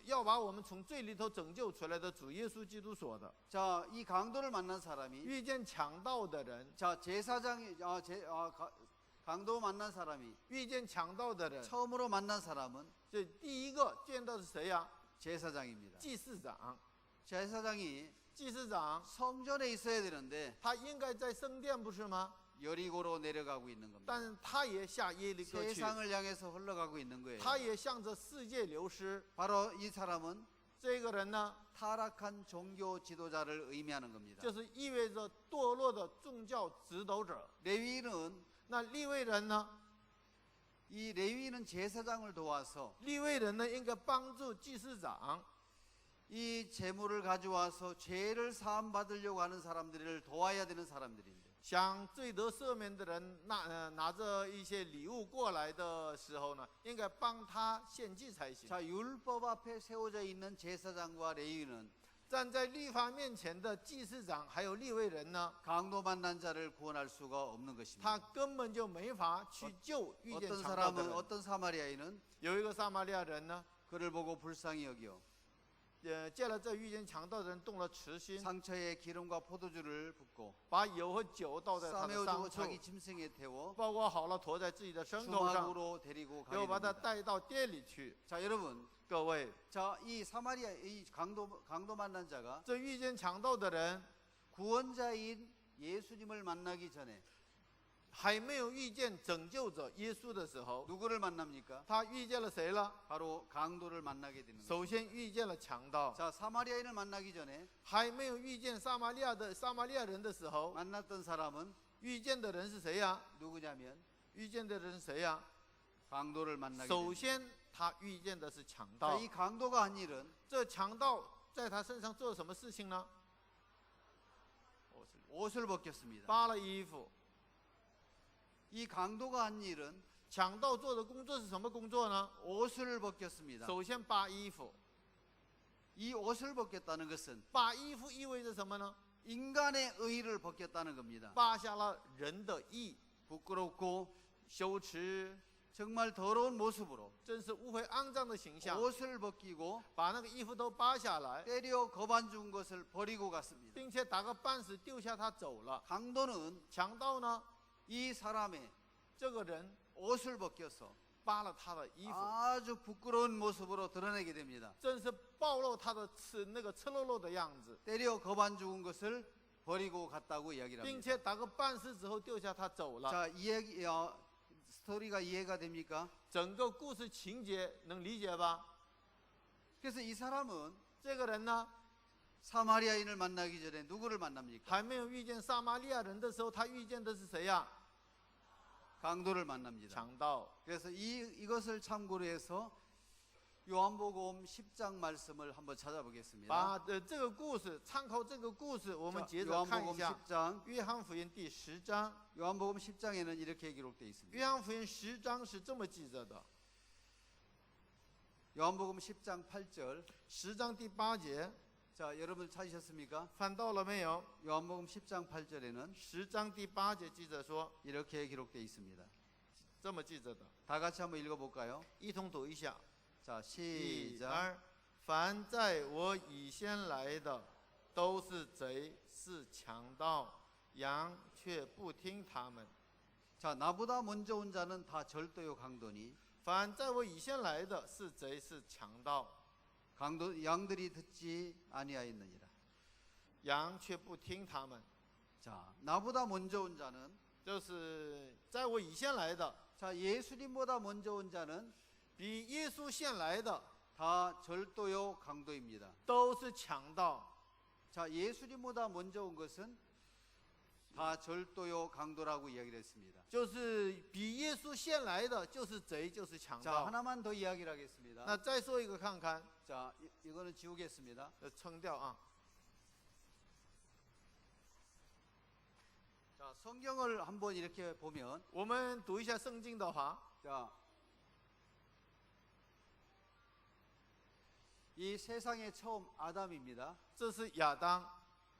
要把我们从罪里头拯救出来的主耶稣基督说的。 자, 이 강도를 만난 사람이 遇见强盗的人， 자, 제사장이 강도 만난 사람이 遇见强盗的人， 처음으로 만난 사람은 这第一个见到是谁呀？ 제사장입니다. 祭司长。 제사장이 祭司长 성전에 있어야 되는데 他应该在圣殿，不是吗？ 여리고로 내려가고 있는 겁니다. 但是他也下耶利哥去， 세상을 향해서 흘러가고 있는 거예요. 他也向着世界流失。 바로 이 사람은 这个人呢， 타락한 종교 지도자를 의미하는 겁니다. 就是意味着堕落的宗教指导者。 레위인은 那利未人呢？ 이 레위인은 제사장을 도와서 利未人呢，应该帮助祭司长， 이 재물을 가져와서 죄를 사함 받으려고 하는 사람들을 도와야 되는 사람들입니다. 想罪得赦免的人拿着一些礼物过来的时候呢，应该帮他献祭才行。 자, 율법 앞에 세워져 있는 제사장과 레위인은 站在律法面前的祭司长还有利未人呢， 강도 만난 자를 구원할 수가 없는 他 것입니다. 根本就没法去救遇见 어떤 强盗的 사람은 人。 어떤 사마리아인은 有一个撒玛利亚人呢， 그를 보고 불쌍히 여겨 见了这遇见强盗的人，动了慈心， 상처에 기름과 포도주를 붓고 把油和酒倒在他的 싸매어주고 伤处， 자기 짐승에 태워 包裹好了驮在自己的牲口上， 주막으로 데리고 又 가게 把他 됩니다. 带到店里去。 자, 여러분, 各位， 자, 이 사마리아 이 강도 만난 자가 这遇见强盗的人 구원자인 예수님을 만나기 전에 还没有遇见拯救者耶稣的时候， 누구를 만납니까? 他遇见了谁了？ 바로 강도를 만나게 되는 거예요. 首先遇见了强盗， 자, 사마리아인을 만나기 전에 还没有遇见撒玛利亚人的时候， 만났던 사람은 遇见的人是谁呀？ 누구냐면 遇见的人是谁呀？ 강도를 만나게 首 됩니다. 先他遇见的是强 자, 盗。 이 강도가 한 일은 这强盗在他身上做了什么事情呢？ 옷을 벗겼습니다. 扒了衣服。 이 강도가 한 일은 强盗做的工作是什么工作呢？ 옷을 벗겼습니다. 首先扒衣服。 이 옷을 벗겼다는 것은 扒衣服意味着什么呢？ 인간의 의의를 벗겼다는 겁니다. 扒下了人的义， 부끄럽고 羞耻， 정말 더러운 모습으로 真是污秽肮脏的形象， 옷을 벗기고 把那个衣服都扒下来， 때려 거반 준 것을 버리고 갔습니다. 并且打个半死丢下他走了。 강도는 强盗呢， 이 사람의 这个人 옷을 벗겨서 扒了他的衣服， 아주 부끄러운 모습으로 드러내게 됩니다. 真是暴露他的那个赤裸裸的样子， 때려 거반 죽은 것을 버리고 갔다고 이야기를 并 합니다. 且打个半死之后丢下他走了。 자, 스토리가 이해가 됩니까? 整个故事情节能理解吧？ 그래서 이 사람은 这个人呢， 사마리아인을 만나기 전에 누구를 만납니까? 还没有遇见撒玛利亚人的时候，他遇见的是谁呀？ 강도를 만납니다. 强盗。 그래서 이것을 참고로 해서 요한복음 10장 말씀을 한번 찾아보겠습니다. 把这个故事参考这个故事，我们 자, 接着看一 요한복음 下 10장 约翰福音第10章。 요한복음 10장에는 이렇게 기록되어 있습니다. 约翰福音10章是这么记着的， 요한복음 10장 8절. 10章第8节， 자, 여러분 찾으셨습니까? 翻到了没有？ 요한복음 10장 8절에는 10章第8节记着说， 이렇게 기록되어 있습니다. 这么记着的， 다 같이 한번 읽어볼까요? 一同读一下。 자, 1、 시작. 2，凡在我以先来的，都是贼，是强盗，羊却不听他们。 자, 나보다 먼저 온 자는 다 절도요 강도니 凡在我以先来的，是贼，是强盗， 양들이 듣지 아니하였느니라. 羊却不听他们。 자, 나보다 먼저 온 자는 就是在我以先来的， 자, 예수님보다 먼저 온 자는 比耶稣先来的， 다 절도요 강도입니다. 都是强盗。 자, 예수님보다 먼저 온 것은 다 절도요 강도라고 이야기를 했습니다. 就是比耶稣先来的，就是贼，就是强 자, 盗。 하나만 더 이야기를 하겠습니다. 那再说一个看看， 자, 이거는 지우겠습니다. 撑掉啊。 자, 성경을 한번 이렇게 보면 我们读一下圣经的话， 자, 이 세상의 처음 아담입니다. 这是亚当，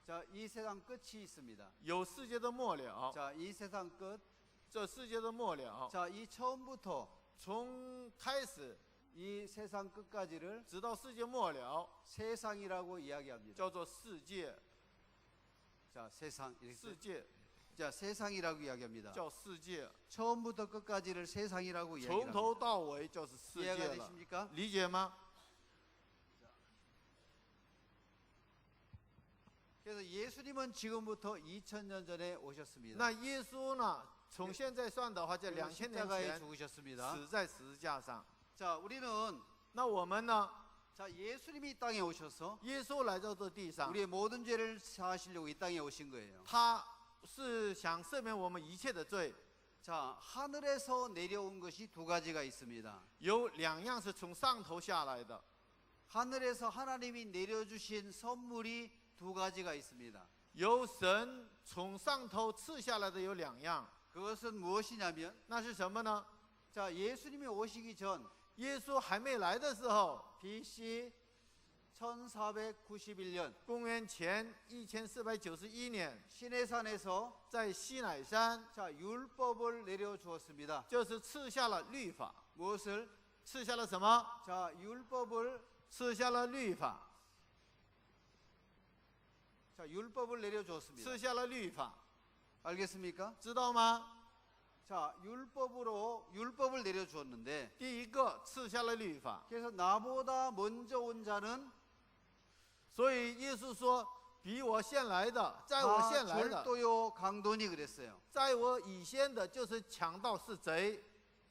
자, 이 세상 끝이 있습니다. 有世界的末了， 자, 이 세상 끝. 这世界的末了， 자, 이 처음부터 从开始 이 세상 끝까지를 直到世界末了， 세상이라고 이야기합니다. 叫做世界， 자, 세상 이렇게 世界 자, 세상이라고 이야기합니다. 叫世界， 처음부터 끝까지를 세상이라고 从 이야기합니다. 头到尾就是世界 이해가 了， 되십니까? 理解吗？ 그래서 예수님은 지금부터 2000년 전에 오셨습니다. 那耶稣呢？从现在算的话，在 그리고 2000年 십자가에 前 죽으셨습니다. 死在十字架上。 자, 우리는 那我们呢？ 자, 예수님이 이 땅에 오셔서 耶稣来到这地上， 우리의 모든 죄를 사하시려고 이 땅에 오신 거예요. 他是想赦免我们一切的罪。 자, 하늘에서 내려온 것이 두 가지가 있습니다. 有2样是从上头下来的， 하늘에서 하나님이 내려주신 선물이 두 가지가 있습니다. 由神从上头赐下来的有2样， 그것은 무엇이냐면 那是什么呢？ 자, 예수님이 오시기 전 耶稣还没来的时候， BC 1491년 公元前1491年， 시내산에서 在西乃山 자, 율법을 내려 주었습니다. 就是赐下了律法， 무엇을? 赐下了什么？ 자, 율법을 赐下了律法， 자, 율법을 내려 주었습니다. 赐下了律法， 알겠습니까? 知道吗？ 자, 율법을 내려 주었는데 第一个赐下了律法， 그래서 나보다 먼저 온 자는 所以耶稣说，比我先来的，在我 다 先来的， 절도요 강도니 그랬어요. 在我以先的就是强盗是贼。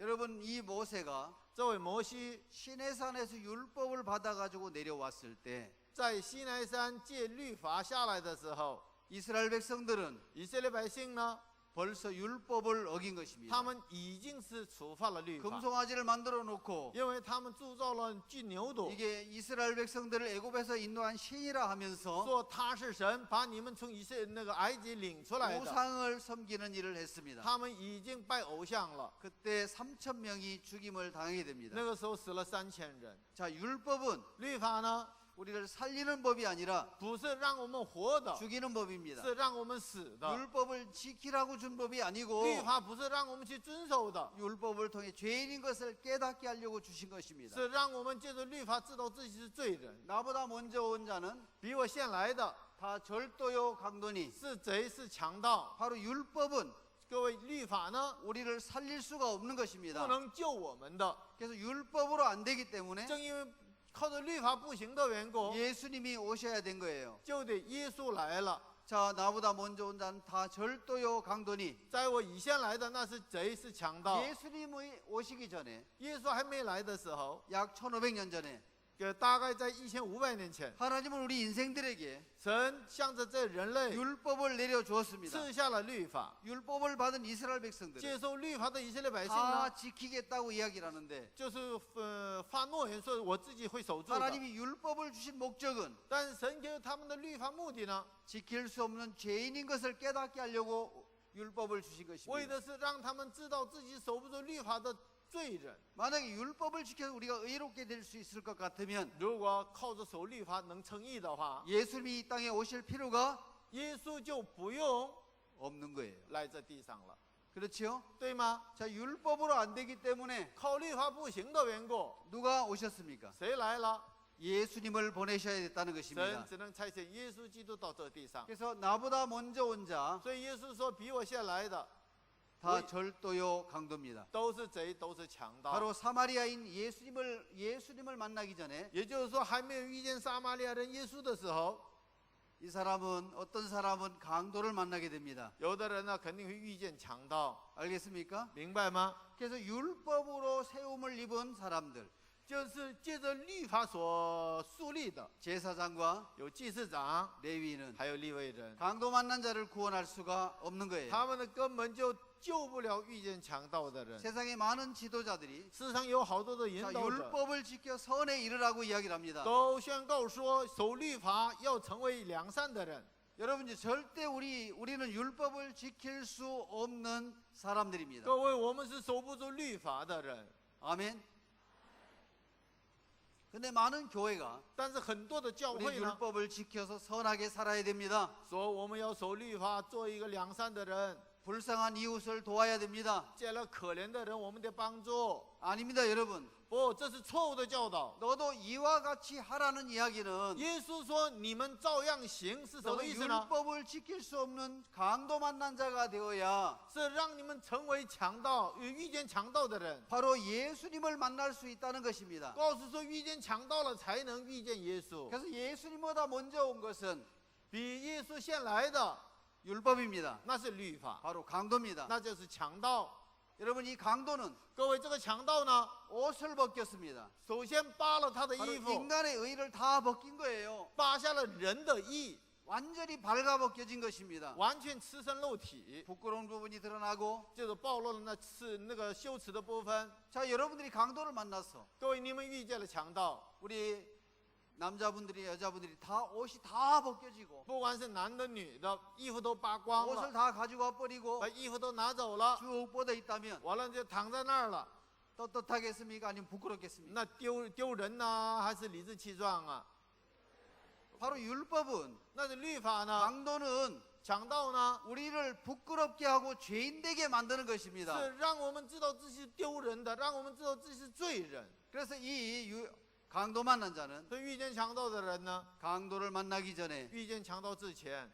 여러분, 이 모세가 这位摩西 시내산에서 율법을 받아가지고 내려왔을 때 在西乃山借律法下来的时候， 이스라엘 백성들은 以色列百姓呢， 벌써 율법을 어긴 것입니다. 他们已经是触犯了律法， 금송아지를 만들어 놓고 因为他们铸造了金牛犊， 이게 이스라엘 백성들을 애굽에서 인도한 신이라 하면서 说他是神，把你们从以色列那个埃及领出来的。 우상을 섬기는 일을 했습니다. 他们已经拜偶像了， 그때 3천 명이 죽임을 당하게 됩니다. 那个时候死了3000人。 자, 율법은 律法呢， 우리를 살리는 법이 아니라 不是让我们活的， 죽이는 법입니다. 是让我们死的。 율법을 지키라고 준 법이 아니고 律法不是让我们去遵守的， 율법을 통해 죄인인 것을 깨닫게 하려고 주신 것입니다. 是让我们借着律法知道自己是罪人。 나보다 먼저 온 자는 比我先来的 다 절도요 강도니 是贼是强盗。 바로 율법은 各位，律法呢 우리를 살릴 수가 없는 不 것입니다. 能救我们的， 그래서 율법으로 안 되기 때문에 正因为靠着律法不行的缘故， 예수님이 오셔야 된 거예요. 就得耶稣来了。 자, 나보다 먼저 온 자는 다 절도요 강도니. 在我以先来的那是贼是强盗。 예수님이 오시기 전에 耶稣还没来的时候， 약 1500년 전에 大概在1500年前， 하나님은 우리 인생들에게 神向着这人类 율법을 내려 주었습니다. 赐下了律法。 율법을 받은 이스라엘 백성들은 接受律法的以色列百姓 다 呢， 지키겠다고 이야기를 하는데 就是发诺言说我自己会守住的。 하나님이 율법을 주신 목적은 但神给他们的律法目的呢， 지킬 수 없는 죄인인 것을 깨닫게 하려고 율법을 주신 为 것입니다. 的是让他们知道自己守不住律法的罪人。 만약에 율법을 지켜서 우리가 의롭게 될 수 있을 것 같으면 如果靠着守律法能称义的话， 예수님이 이 땅에 오실 필요가 耶稣就不用 없는 거예요. 来这地上了， 그렇지요? 对吗？ 자, 율법으로 안 되기 때문에 靠律法不行的缘故， 누가 오셨습니까? 谁来了？ 예수님을 보내셔야 됐다는 神 것입니다. 只能差遣耶稣基督到这地上。 그래서 나보다 먼저 온 자 다 所以耶稣说，比我先来的 절도요 강도입니다. 都是贼，都是强盗。 바로 사마리아인 예수님을 만나기 전에 也就是说，还没有遇见撒玛利亚人耶稣的时候， 이 사람은 어떤 사람은 강도를 만나게 됩니다. 有的人呢肯定会遇见强盗， 알겠습니까? 明白吗？ 그래서 율법으로 세움을 입은 사람들, 就是借着律法所树立的， 제사장과 有祭司长， 레위인은 还有利未人， 강도 만난 자를 구원할 수가 없는 거예요. 他们呢根本就救不了遇见强盗的人。 세상에 많은 지도자들이 世上有好多的引 자, 导者 율법을 지켜 선에 이르라고 이야기를 합니다. 都宣告说，守律法要成为良善的人。 여러분, 절대 우리는 율법을 지킬 수 없는 사람들입니다. 各位，我们是守不住律法的人， 아멘. 근데 많은 교회가 但是很多的教 우리 会呢， 율법을 지켜서 선하게 살아야 됩니다. 说我们要守律法，做一个良善的人， 불쌍한 이웃을 도와야 됩니다. 见了可怜的人，我们得帮助。 아닙니다, 여러분. 不，这是错误的教导。 너도 이와 같이 하라는 이야기는 耶稣说：“你们照样行，是什 너도 么意思呢？ 율법을 지킬 수 없는 강도 만난 자가 되어야 是让你们成为强盗，遇见强盗的人。 바로 예수님을 만날 수 있다는 것입니다. 告诉说，遇见强盗了，才能遇见耶稣。 그래서 예수님보다 먼저 온 것은 比耶稣先来的， 율법입니다. 那是律法， 바로 강도입니다. 那就是强盗。 여러분, 이 강도는 各位，这个强盗呢， 옷을 벗겼습니다. 首先扒了他的 바로 衣服， 인간의 의를 다 벗긴 거예요. 扒下了人的义， 완전히 발가벗겨진 것입니다. 完全赤身露体， 부끄러운 부분이 드러나고. 就是暴露了那个羞耻的部分。 자, 여러분들이 강도를 만났어. 各位，你们遇见了强盗， 우리 남자분들이 여자분들이 다 옷이 다 벗겨지고 不管是男的女的，衣服都扒光 옷을 了， 다 가지고 와버리고 把衣服都拿走了， 쭉 뻗어 있다면 完了就躺在那儿了。 떳떳하겠습니까? 아니면 부끄럽겠습니까? 那丢人呐、还是理直气壮啊？ 바로 율법은 那是律法呢？ 강도는 强盗呢？ 우리를 부끄럽게 하고 죄인 되게 만드는 것입니다. 是让我们知道自己是丢人的，让我们知道自己是罪人。 그래서 강도 만난 자는 所以遇见强盗的人呢， 강도를 만나기 전에 遇见强盗之前，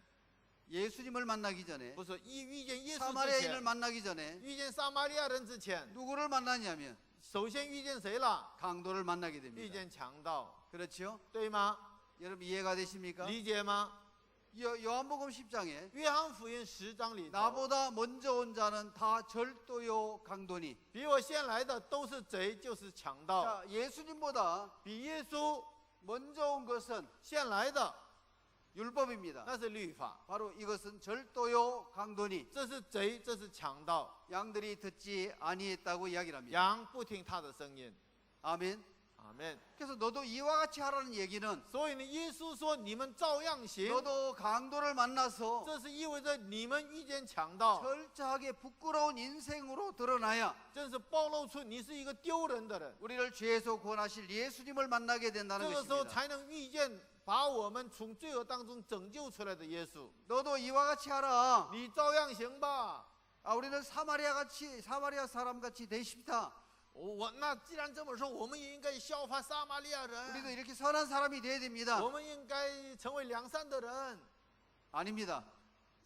예수님을 만나기 전에 不是遇见耶稣之 사마리아인을 前， 만나기 전에 遇见撒玛利亚人之前， 누구를 만나냐면 首先遇见谁了？ 강도를 만나게 遇 됩니다. 见强盗， 그렇죠? 对吗？ 여러분 이해가 되십니까? 理解吗？ 요한복음 10장에 约翰福音10章里头， 나보다 먼저 온 자는 다 절도요 강도니. 比我先来的都是贼，就是强盗。 자, 예수님보다 比耶稣 먼저 온 것은 先来的 율법입니다. 那是律法， 바로 이것은 절도요 강도니. 这是贼，这是强盗。 양들이 듣지 아니했다고 이야기를 합니다. 羊不听他的声音。 아멘. 阿门。 그래서 너도 이와 같이 하라는 얘기는 所以呢，耶稣说你们照样行， 너도 강도를 만나서 这是意味着你们遇见强盗， 철저하게 부끄러운 인생으로 드러나야 正是暴露出你是一个丢人的人。 우리를 죄에서 구원하실 예수님을 만나게 这 된다는 个时候 것입니다. 才能遇见把我们从罪恶当中拯救出来的耶稣。 너도 이와 같이 하라. 你照样行吧。 우리는 사마리아 사람 같이 되십시다. 那既然这么说，我们也应该效法撒玛利亚 우리도 人， 이렇게 선한 사람이 돼야 됩니다. 我们应该成为良善的人。 아닙니다.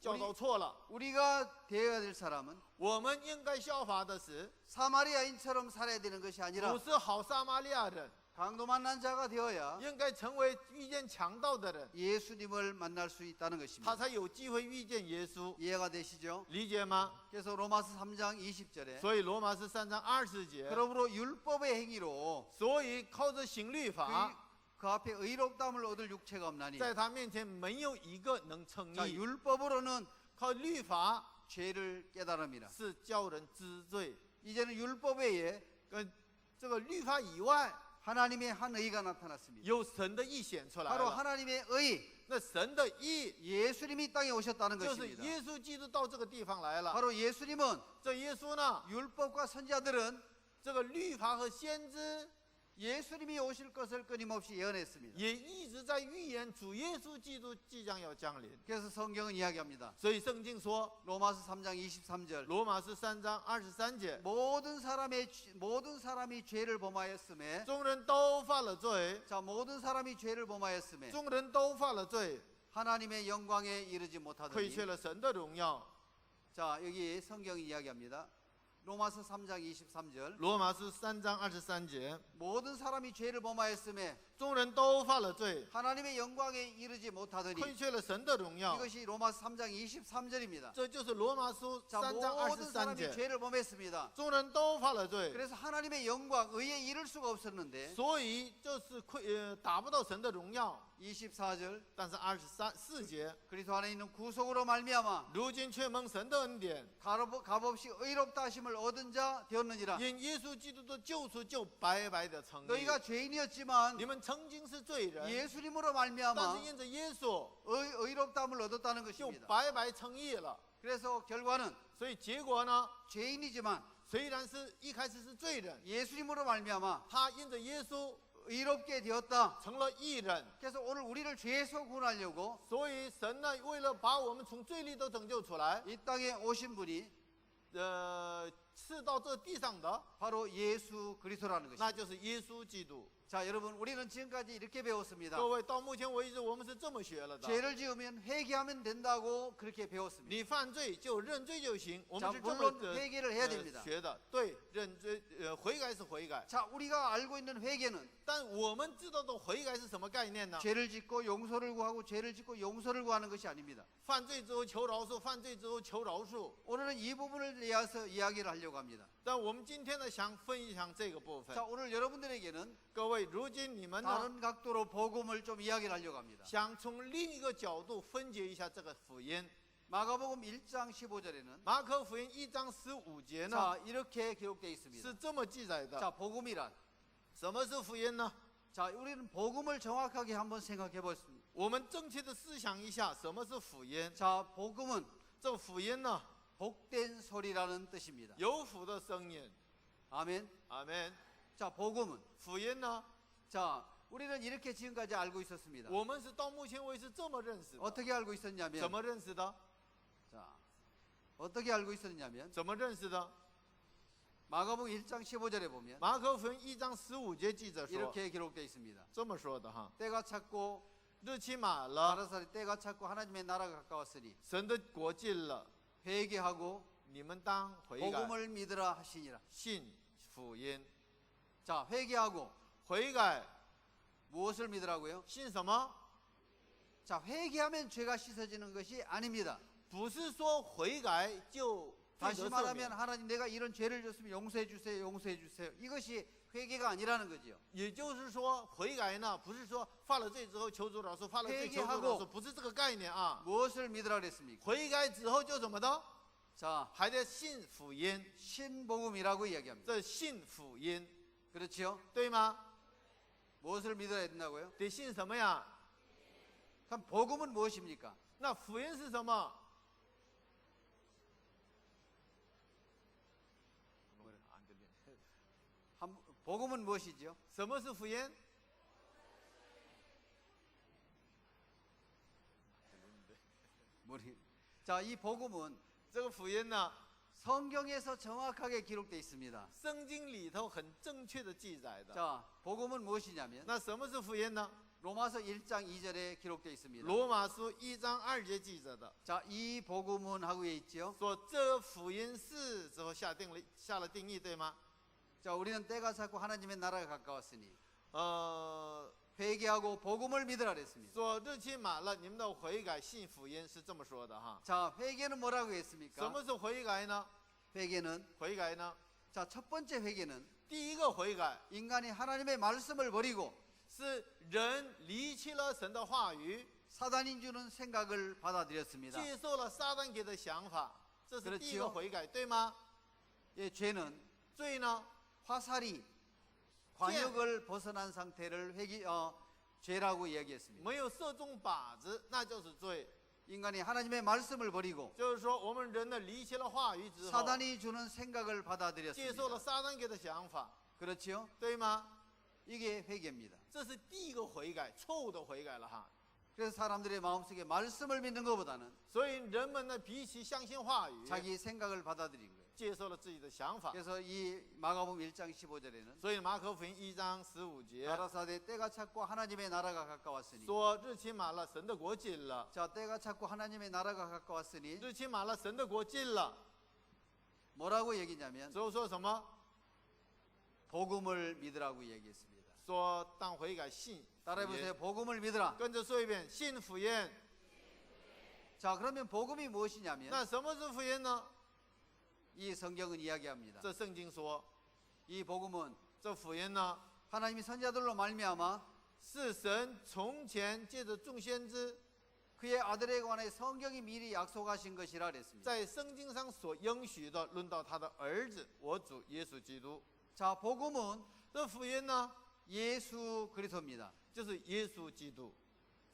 教导错了， 우리가 되어야 될 사람은 我们应该效法的是， 사마리아인처럼 살아야 되는 것이 아니라 不是好撒玛利亚人， 강도 만난 자가 되어야 应该成为遇见强盗的人， 예수님을 만날 수 있다는 他 것입니다. 才有机会遇见耶稣， 이해가 되시죠? 理解吗？ 그래서 로마서 3장 20절에 所以罗马书3章20节， 그러므로 율법의 행위로 所以靠着行律法， 그 앞에 의롭다함을 얻을 육체가 없나니. 在他面前没有一个能称 자, 义。 율법으로는 靠律法 죄를 깨달음이라. 是叫人知罪， 이제는 율법 외에 跟这个律法以外， 하나님의 한 의가 나타났습니다. 有神的义显出来 바로 了。 하나님의 의, 那神的义 예수님이 이 땅에 오셨다는 就是 것입니다. 耶稣基督到这个地方来了。 바로 예수님은 这耶稣呢， 율법과 선지자들은 这个律法和先知 예수님이 오실 것을 끊임없이 예언했습니다. 也一直在预言主耶稣基督即将要降临。 그래서 성경은 이야기합니다. 所以圣经说， 로마서 3장 23절 罗马书3章23节， 모든 사람이 죄를 범하였음에 众人都犯了罪， 자 모든 사람이 죄를 범하였음에 众人都犯了罪， 하나님의 영광에 이르지 亏 못하더니 缺了神的荣耀。 자 여기 성경이 이야기합니다. 로마서 3장 23절 罗马书3章23节， 모든 사람이 죄를 범하였음에 众人都犯了罪， 하나님의 영광에 이르지 못하더니 亏缺了神的荣耀。 이것이 로마서 3장 23절입니다. 这就是罗马书 자 3章 모든 23 사람이 节， 죄를 범했습니다. 众人都犯了罪， 그래서 하나님의 영광 의에 이를 수가 없었는데 所以就是达不到神的荣耀。 24절 但是24节， 그리스도 안에 있는 구속으로 말미암아 如今却蒙神的恩典， 값없이 의롭다 하심을 얻은 자 되었느니라. 因耶稣基督的救赎就白白的成立。 너희가 죄인이었지만 你们曾经是罪人， 예수님으로 但 말미암아 是因着耶稣 의롭다함을 얻었다는 就 것입니다. 白白称义了。 그래서 결과는 所以结果呢， 죄인이지만 虽然是一开始是罪人， 예수님으로 말미암아 他因着耶稣 의롭게 되었다. 成了义人。 그래서 오늘 우리를 죄에서 구원하려고 所以神呢，为了把我们从罪里头拯救出来， 이 땅에 오신 분이 是到这地上的， 바로 예수 그리스도라는 那 것입니다. 就是耶稣基督。 자, 여러분 우리는 지금까지 이렇게 배웠습니다. 各位，到目前为止，我们是这么学了的。 죄를 지으면 회개하면 된다고 그렇게 배웠습니다. 你犯罪就认罪就行，我 자 们是这么 물론 회개를 해야 됩니다. 学的。对，认罪，悔改是悔改。 자, 우리가 알고 있는 회개는 但我们知道的悔改是什么概念呢？ 죄를 짓고 용서를 구하고 죄를 짓고 용서를 구하는 것이 아닙니다. 犯罪之后求饶恕，犯罪之后求饶恕。 오늘은 이 부분을 이어서 이야기를 하려고 합니다. 但我们今天呢，想分享这个部分 자, 。 오늘 여러분들에게는 各位，如今你们呢， 다른 각도로 복음을 좀 이야기를 하려고 합니다. 想从另一个角度分解一下这个福音。 마가복음 1장 15절에는 马可福音1章15节呢， 자, 이렇게 기록되어 있습니다. 是这么记载的。 자, 복음이란 什么是福音呢？ 자, 우리는 복음을 정확하게 한번 생각해 보겠습니다. 我们正确的思想一下，什么是福音？ 자, 복음은 这福音呢， 복된 소리라는 뜻입니다. 有福的声音。 아멘. 阿门。 자, 복음은 福音呢， 자, 우리는 이렇게 지금까지 알고 있었습니다. 我们是到目前为止这么认识的。 어떻게 알고 怎 있었냐면 么认识的？ 자, 어떻게 알고 있었냐면 怎么认识的？ 마가복음 1장 15절에 보면 马可福音1章15节记着说， 이렇게 기록되어 있습니다. 这么说的哈。 때가 찼고 日期满了， 가라사리 때가 찼고 하나님의 나라가 가까웠으니 神的国近了， 회개하고 你们当悔改， 복음을 믿으라 하시니라. 信福音。 자, 회개하고 悔改 무엇을 믿으라고요? 信什么？ 자, 회개하면 죄가 씻어지는 것이 아닙니다. 不是说悔改就罪 다시 得赦 말하면 免， 하나님 내가 이런 죄를 졌으면 용서해 주세요. 용서해 주세요. 이것이 회개가 아니라는 거지요. 也就是说悔改呢，不是说犯了罪之后求主饶恕，犯了罪求主饶 회개하고 恕，不是这个概念啊。 무엇을 믿으라 그랬습니까? 悔改之后就怎么的？ 자, 还得信福音， 신복음이라고 이야기합니다. 这信福音， 그렇지요? 对吗？ 무엇을 믿어야 된다고요? 得信什么呀？ 그럼 복음은 무엇입니까? 那福音是什么？ 복음은 무엇이죠? 什么是福音？ 자, 이 복음은 这个福音呢， 성경에서 정확하게 기록되어 있습니다. 圣经里头很正确的记载的。 자, 복음은 무엇이냐면 那什么是福音呢？ 로마서 1장 2절에 기록되어 있습니다. 罗马书1章2节记着的， 자, 이 복음은 하고 있지요. 说这福音是之后下了定义，对吗？ 자, 우리는 때가 찼고 하나님의 나라가 가까웠으니 회개하고 복음을 믿으라 그랬습니다. 说日期满了，你们的悔改信福音是这么说的哈。 자, 회개는 뭐라고 什 했습니까? 么是悔改呢？ 회개는 悔改呢？ 자, 첫 번째 회개는 第一个悔改 인간이 하나님의 말씀을 버리고 是人离弃了神的话语， 사단이 주는 생각을 받아들였습니다. 接受了撒旦给的想法，这是第一个 그렇지요 悔改，对吗？ 예, 죄는 罪呢？ 화살이 관역을 벗어난 상태를 죄라고 이야기했습니다. 没有射中靶子，那就是罪。 인간이 하나님의 말씀을 버리고 就是说，我们人呢离弃了话语之后， 사단이 주는 생각을 接受了 받아들였습니다. 撒旦给的想法， 그렇지요? 对吗？ 이게 회개입니다. 这是第一个悔改，错误的悔改了哈。 그래서 사람들의 마음속에 말씀을 믿는 것보다는 所以人们呢，比起相信话语， 자기 생각을 받아들인 거예요. 接受了自己的想法。 그래서 이 마가복음 1장 15절에는 所以马可福音1章15节 가라사대 때가 찼고 하나님의 나라가 가까웠으니 说：“日期满了，神的国近了。 자, 때가 찼고 하나님의 나라가 가까웠으니 日期满了，神的国近了。 뭐라고 얘기냐면 之后说什么？ 복음을 믿으라고 얘기했습니다. 说当悔改信福 따라해 音 보세요. 복음을 믿으라. 跟着说一遍，信福音。 자, 그러면 복음이 무엇이냐면 那什么是福音呢？ 이 성경은 이야기합니다. 这圣经说， 이 복음은 这福音呢， 하나님이 선자들로 말미암아 是神从前借着众先知 그의 아들에 관해 성경이 미리 약속하신 것이라 그랬습니다. 在圣经上所应许的，论到他的儿子，我主耶稣基督。 자, 복음은 这福音呢， 예수 그리스도입니다. 就是耶稣基督。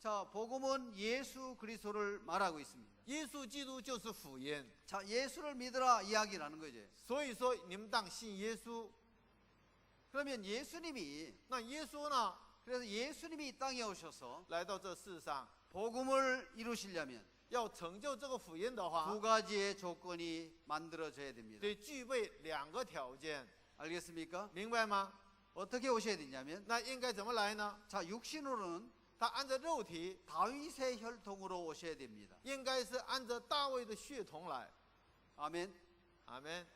자, 복음은 예수 그리스도를 말하고 있습니다. 耶稣基督就是福音。 자, 예수를 믿으라 이야기를 하는 거죠. 所以说，你们当信耶稣。 그러면 예수님이 那耶稣呢， 그래서 예수님이 이 땅에 오셔서 来到这世上， 복음을 이루시려면 要成就这个福音的话 두 ， 가지의 조건이 만들어져야 됩니다. 得具备2个条件， 알겠습니까? 明白吗？ 어떻게 오셔야 되냐면 那应该怎么来呢？ 자, 육신으로는 他按照肉体， 다윗의 혈통으로 오셔야 됩니다. 应该是按照大卫的血统来。 아멘. 阿门。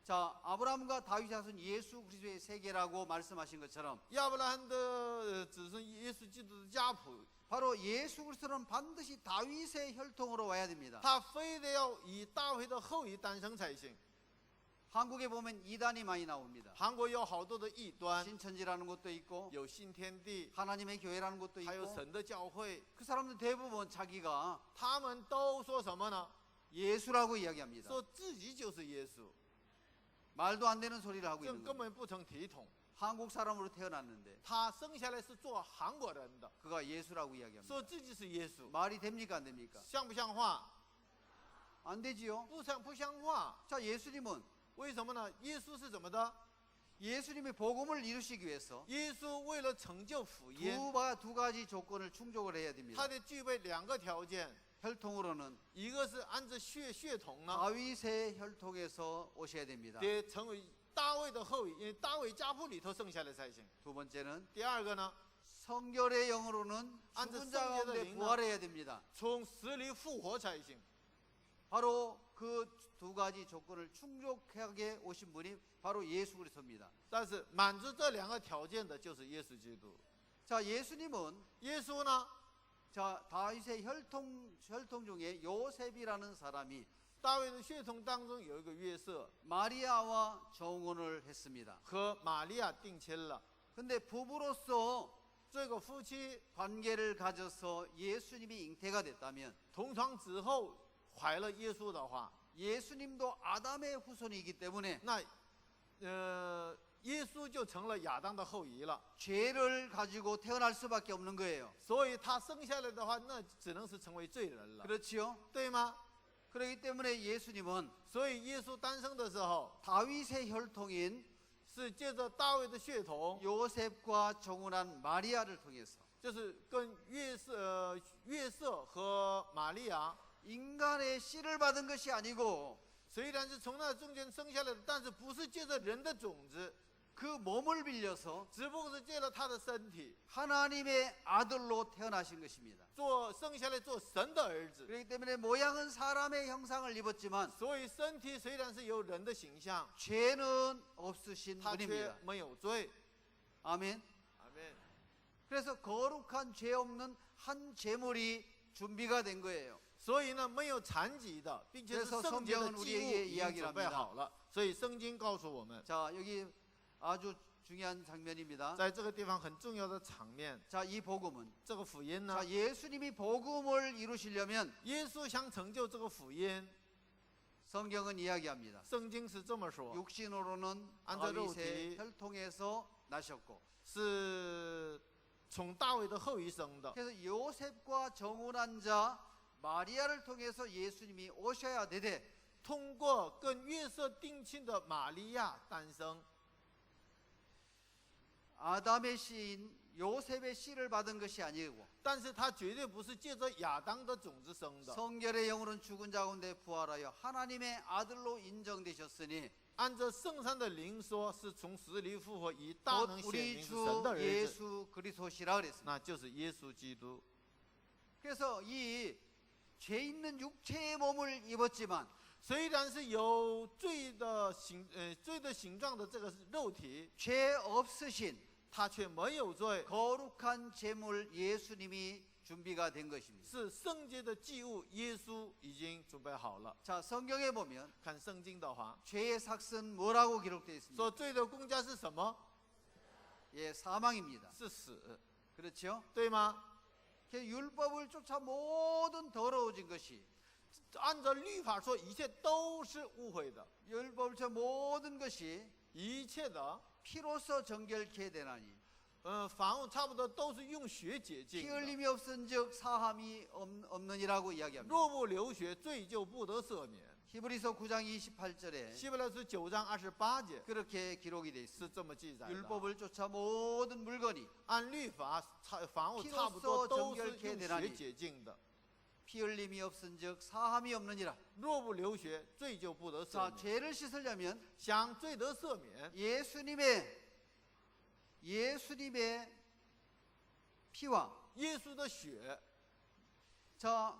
자, 아브라함과 다윗 자손 예수 그리스도의 세계라고 말씀하신 것처럼 亚伯拉罕的子孙耶稣基督的家谱， 바로 예수 그리스도는 반드시 다윗의 혈통으로 와야 됩니다. 他非得要以大卫的后裔诞生才行。 한국에 보면 이단이 많이 나옵니다. 韩国有好多的异端， 신천지라는 것도 있고 有新天地， 하나님의 교회라는 것도 还有 있고 神的教会， 그 사람들 대부분 자기가 他们都说什么呢？ 예수라고 이야기합니다. 说自己就是耶稣， 말도 안 되는 소리를 하고 这 있는 根 거예요. 本不成体统。 한국 사람으로 태어났는데 他生下来是做韩国人的， 그가 예수라고 이야기합니다. 说自己是耶稣， 말이 됩니까 안 됩니까? 像不像话？ 안 되지요. 不像话。 자, 예수님은 为什么呢？耶稣是怎么的？ 예수님이 복음을 이루시기 위해서 耶稣为了成就福音， 두 가지 조건을 충족을 해야 됩니다. 他得具备2个条件， 혈통으로는 一个是按照血统呢， 다윗의 혈통에서 오셔야 됩니다. 得成为大卫的后裔，因为大卫家谱里头生下来才行。 두 번째는 第二个呢， 성결의 영으로는 앉아 죽은 자 가운데 성결의 부활해야 됩니다. 从死里复活才行。 바로 그 두 가지 조건을 충족하게 오신 분이 바로 예수 그리스도입니다. 但是满足这2个条件的就是耶稣基督。 자, 예수님은 耶稣呢， 자, 다윗의 혈통 중에 요셉이라는 사람이 大卫的血统当中有一个约瑟 마리아와 정혼을 했습니다. 和玛利亚定亲了， 근데 부부로서 这个夫妻 관계를 가져서 예수님이 잉태가 됐다면 同床之后怀了耶稣的话， 예수님도 아담의 후손이기 때문에 那耶稣就成了亚当的后裔了。 죄를 가지고 태어날 수밖에 없는 거예요. 所以他生下来的话，那只能是成为罪人了， 그렇지요? 对吗？ 그렇기 때문에 예수님은 所以耶稣诞生的时候 다윗의 혈통인 是借着大卫的血统， 요셉과 정혼한 마리아를 통해서 就是跟约瑟和玛利亚， 인간의 씨를 받은 것이 아니고 虽然是从那中间生下来的，但是不是借着人的种子， 그 몸을 빌려서 只不过是借了他的身体， 하나님의 아들로 태어나신 것입니다. 生下来做神的儿子。 그렇기 때문에 모양은 사람의 형상을 입었지만 所以身体虽然是有人的形象， 죄는 없으신 他却 분입니다. 没有罪。 아멘. 阿门。 그래서 거룩한 죄 없는 한 제물이 준비가 된 거예요. 所以呢，没有残疾的，并且是 그래서 圣洁的 성경은 祭物 우리에게 已经准备 이야기합니다. 好了。所以圣经告诉我们， 자, 여기 아주 중요한 장면입니다. 在这个地方很重要的场面， 자, 이 복음은 这个福音呢 자, ， 예수님이 복음을 이루시려면 耶稣想成就这个福音， 성경은 이야기합니다. 圣经是这么说， 육신으로는 앉아 다윗의 로티. 혈통에서 나셨고 是从大卫的后裔生的。 그래서 요셉과 정혼한 자 마리아를 통해서 예수님이 오셔야 되되 通过跟约瑟定亲的玛利亚诞生， 아담의 씨인 요셉의 씨를 받은 것이 아니고 但是他绝对不是借着亚当的种子生的。 성결의 영으로는 죽은 자 가운데 부활하여 하나님의 아들로 인정되셨으니 按照圣山的灵说，是从死里复活，以大 곧 能显 우리 明是 주 神的儿子， 예수 그리스도시라 그랬습니다. 那就是耶稣基督。 그래서 이 죄 있는 육체의 몸을 입었지만 虽然是有罪的形状的这个肉体， 죄 없으신 他却没有罪， 거룩한 제물 예수님이 준비가 된 것입니다. 是圣洁的祭物，耶稣已经准备好了。 자, 성경에 보면 看圣经的话， 죄의 삭은 뭐라고 기록되어 있습니까? 说罪的公价是什么？ 예, 사망입니다. 是死， 그렇죠? 对吗？ 그 율법을 쫓아 모든 더러워진 것이 按照律法说，一切都是污秽的， 율법을 쫓아 모든 것이 一切的， 피로써 정결케 되나니 凡物差不多都是用血洁 피 净的。 흘림이 없은즉 사함이 없느니라고 이야기합니다. 若不流血，罪就不得赦免。 히브리서 9장 28절에 希伯来书9章28节 그렇게 기록이 되어 있습니다. 是这么记载的。 율법을 쫓아 모든 물건이 按律法，凡物差不多都是用血洁净的。 피 흘림이 없은즉 사함이 없느니라. 若不流血，罪就不得赦 자, 免。 죄를 씻으려면 想罪得赦免， 예수님의 피와 耶稣的血 자,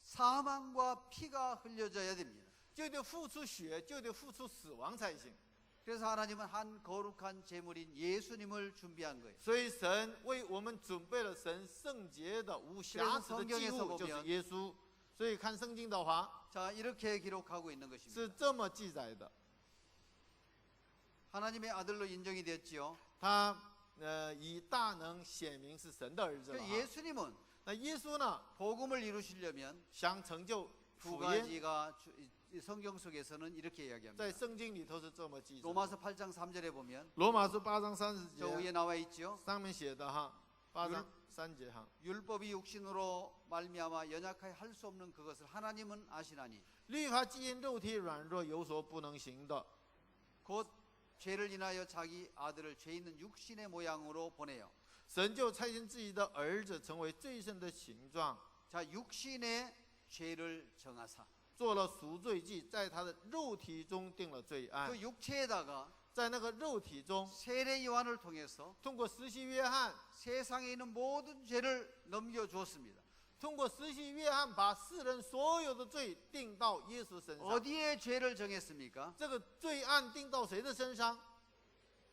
사망과 피가 흘려져야 됩니다. 就得付出血，就得付出死亡才行。 그래서 하나님은 한 거룩한 제물인 예수님을 준비한 거예요. 所以神为我们准备了神圣洁的无瑕疵的祭物，就是耶稣。所以看圣经的话， 자, 이렇게 기록하고 있는 것입니다. 是这么记载的。 하나님의 아들로 인정이 되었지요. 他以大能显明是神的儿子 그 了啊。 예수님은 那耶稣呢， 복음을 이루시려면 想成就 두 福音， 가지가 이 성경 속에서는 이렇게 이야기합니다. 在圣经里头是这么记载的。 로마서 8장 3절에 보면 罗马书8章30 저 위에 节 나와 있죠. 上面写的哈，8章3节哈， 율법이 육신으로 말미암아 연약하여 할 수 없는 그것을 하나님은 아시나니 律法既因肉体软弱有所不能行的， 곧 죄를 인하여 자기 아들을 죄 있는 육신의 모양으로 보내요. 神就差遣自己的儿子成为罪身的形状， 자, 육신의 죄를 정하사 做了赎罪祭，在他的肉体中定了罪案 그 ， 육체에다가 在那个肉体中， 세례 요한을 통해서 通过施洗约翰， 세상에 있는 모든 죄를 넘겨주었습니다. 通过施洗约翰把世人所有的罪定到耶稣身上。 어디에 죄를 정했습니까? 这个罪案定到谁的身上？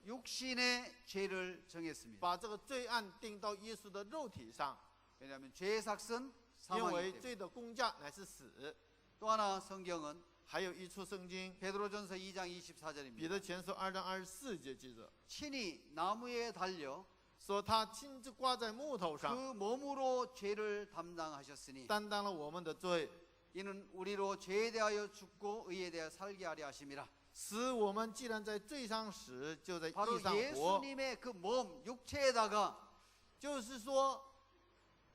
육신의 죄를 정했습니다. 把这个罪案定到耶稣的肉体上， 왜냐하면 죄의 삭은 因 사망이기 为 때문에. 罪的工价乃是死。 또 하나 성경은 还有一处圣经， 베드로전서 2장 彼 24절입니다. 得前书2章24节记着， 친히 나무에 달려 说他亲自挂在木头 그 上， 몸으로 죄를 담당하셨으니 担当了我们的罪， 이는 우리로 죄에 대하여 죽고 의에 대하여 살게 하려 하심이라. 使我们既然在罪上死，就在 바로 义上活。 예수님의 그 몸 육체에다가 就是说，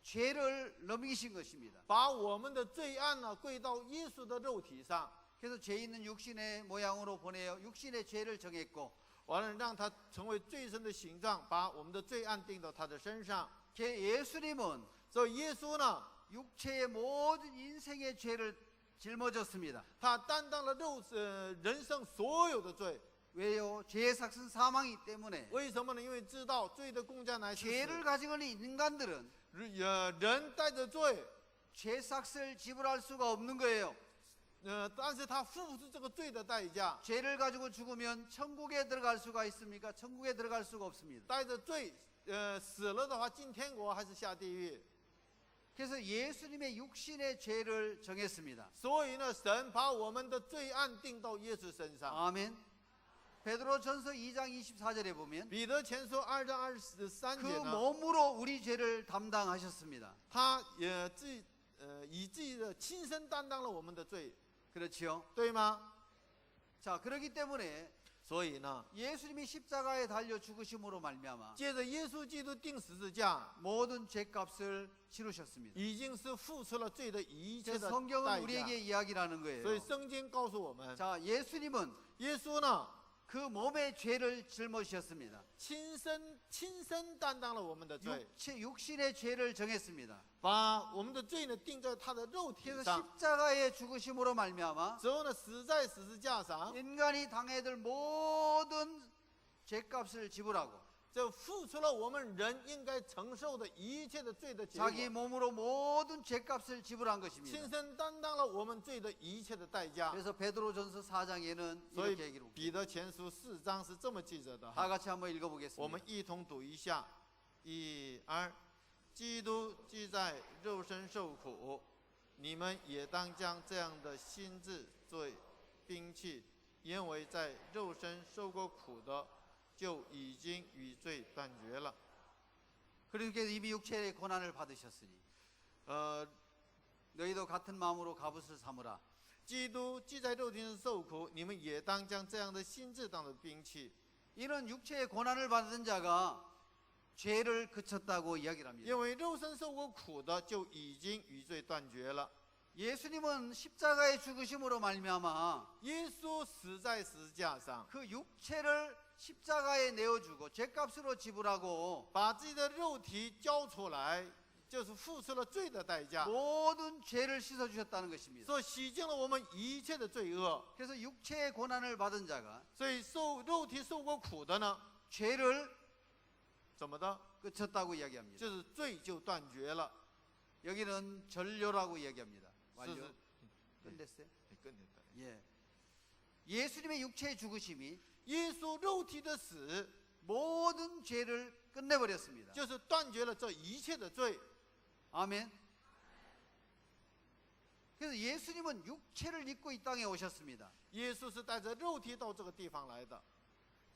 죄를 넘기신 것입니다. 把我们的罪案呢归到耶稣的肉体上， 그래서 죄 있는 육신의 모양으로 보내어 육신의 죄를 정했고 完了让他成为罪身的形状，把我们的罪案定到他的身上。 예수님은 所以耶稣呢， 육체의 모든 인생의 죄를 짊어졌습니다. 他担当了人生所有的罪。 왜요? 죄의 삭은 사망이기 때문에 为什么呢？因为知道罪的工价乃是 죄를 死。 가지고 있는 인간들은 人带着罪， 죄 삭을 지불할 수가 없는 거예요. 但是他付出这个罪的代价， 죄를 가지고 죽으면 천국에 들어갈 수가 있습니까? 천국에 들어갈 수가 없습니다. 带着罪死了的话进天国还是下地狱？ 그래서 예수님의 육신의 죄를 정했습니다. 所以呢，神把我们的罪案定到耶稣身上。 아멘. 베드로전서 2장 24절에 보면 彼得前书2章23 그 节呢， 몸으로 우리 죄를 담당하셨습니다. 他也以自己的亲身担当了我们的罪， 그렇지요? 对吗？ 자, 그렇기 때문에 所以呢， 예수님이 십자가에 달려 죽으심으로 말미암아 借着耶稣基督定十字架， 모든 죄값을 치르셨습니다. 已经是付出了罪的一切 그래서 的 성경은 代价。 우리에게 이야기를 하는 所以 거예요. 圣经告诉我们， 자, 예수님은 耶稣呢 그 몸의 죄를 짊어지셨습니다. 亲身担当了我们的罪， 육신의 죄를 정했습니다. 把我们的罪呢定在他的肉体 그래서 上， 십자가의 죽으심으로 말미암아 之后呢死在十字架上， 인간이 당해야 될 모든 죄값을 지불하고 这付出了我们人应该承受的一切的罪的结果， 자기 몸으로 모든 죄값을 지불한 亲 것입니다. 身担当了我们罪的一切的代价。 그래서 베드로전서 4장에는 所以 이렇게 얘기를 彼得前书4章是这么记着的， 다 같이 한번 我 읽어보겠습니다. 们一同读一下。1、2，基督既在肉身受苦，你们也当将这样的心志作兵器，因为在肉身受过苦的，就已经与罪断绝了。 그러니까 이미 육체의 고난을 받으셨으니 呃， 너희도 같은 마음으로 갑옷을 삼으라. 基督既在肉体上受苦，你们也当将这样的心志当作兵器， 이는 육체의 고난을 받은 자가 죄를 그쳤다고 이야기를 합니다. 因为肉身受过苦的，就已经与罪断绝了。 예수님은 십자가의 죽으심으로 말미암아 耶稣死在十字架上， 그 육체를 십자가에 내어주고 죄값으로 지불하고 把自己的肉体交出来，就是付出了罪的代价， 모든 죄를 씻어주셨다는 것입니다. 所以洗净了我们一切的罪恶。 그래서 육체의 고난을 받은 자가 所以肉体受过苦的呢， 죄를 怎么的？ 그쳤다고 이야기합니다. 就是罪就断绝了。 여기는 전료라고 이야기합니다. 是 완료. 是， 끝냈어요? 更简单。 예. 예수님의 육체의 죽으심이 耶稣肉体的死， 모든 죄를 끝내버렸습니다. 就是断绝了这一切的罪。 아멘. 그래서 예수님은 육체를 입고 이 땅에 오셨습니다. 耶稣是带着肉体到这个地方来的。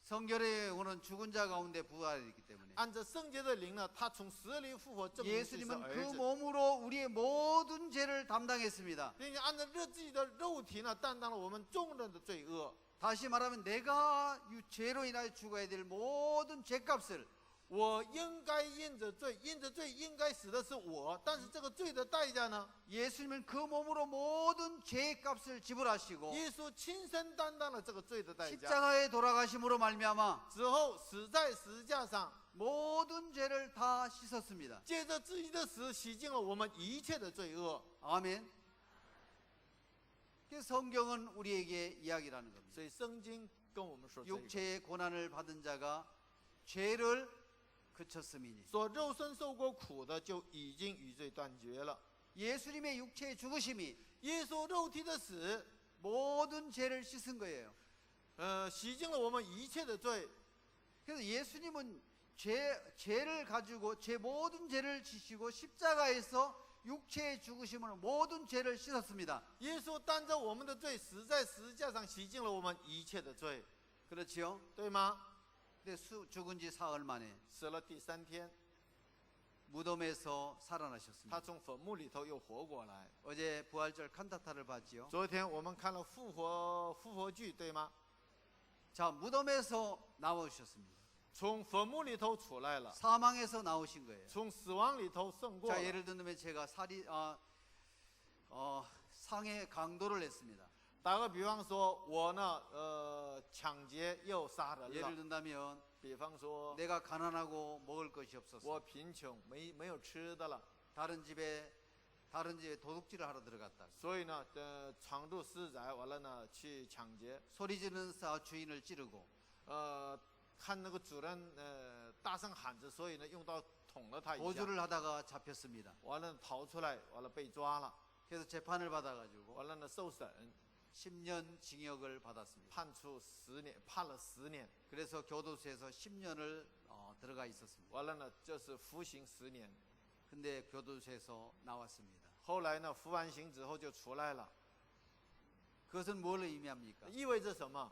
성결의 영혼은 죽은 자 가운데 부활했기 때문에 按照圣洁的灵呢，他从死里复活，证明自己是 예수님은 儿 그 子， 몸으로 우리의 모든 죄를 담당했습니다. 并且按照自己的肉体呢，担当了我们众人的罪恶。 다시 말하면 내가 죄로 인하여 죽어야 될 모든 죄값을 我应该因着罪应该死的是我，但是这个罪的代价呢？ 예수님은 그 몸으로 모든 죄값을 지불하시고 耶稣亲身担当了这个罪的代价， 십자가에 돌아가심으로 말미암아 之后死在十字架上， 모든 죄를 다 씻었습니다. 借着自己的死洗净了我们一切的罪恶。 아멘. 그 성경은 우리에게 이야기를 하는 겁니다. 所以圣经跟我们说这个， 육체의 고난을 받은 자가 죄를 그쳤음이니 说肉身受过苦的就已经与罪断绝了。 예수님의 육체의 죽으심이 耶稣肉体的死， 모든 죄를 씻은 거예요. 洗净了我们一切的罪。 그래서 예수님은 죄를 가지고 모든 죄를 지시고 십자가에서 육체의 죽으심으로 모든 죄를 씻었습니다. 耶稣担着我们的罪，死在十字架上，洗净了我们一切的罪， 그렇지요? 对吗？ 근데 죽은 지 사흘 만에 死了第3天， 무덤에서 살아나셨습니다. 他从坟墓里头又活过来。 어제 부활절 칸타타를 봤지요. 昨天我们看了复活剧，对吗？ 자, 무덤에서 나오셨습니다. 从坟墓里头出来了， 사망에서 나오신 거예요. 从死亡里头胜过 자, 了。 예를 들면 제가 상해 강도를 했습니다. 打个比方说，我呢，抢劫又杀人 예를 了。 든다면 比方说， 내가 가난하고 먹을 것이 없어서 我贫穷，没有吃的了， 다른 집에 도둑질을 하러 들어갔다. 所以呢，闯入私宅，完了呢去抢劫。 소리 지르는 주인을 찌르고 看那个主人大声喊着，所以呢用刀捅了他一下， 도주를 하다가 잡혔습니다. 完了逃出来，完了被抓了， 그래서 재판을 받아가지고 完了呢受审， 10년 징역을 받았습니다. 判处10年，判了10年。 그래서 교도소에서 10년을 들어가 있었습니다. 完了呢，就是服刑10年。 근데 교도소에서 나왔습니다. 后来呢，服完刑之后就出来了。 그것은 뭘 의미합니까? 意味着什么？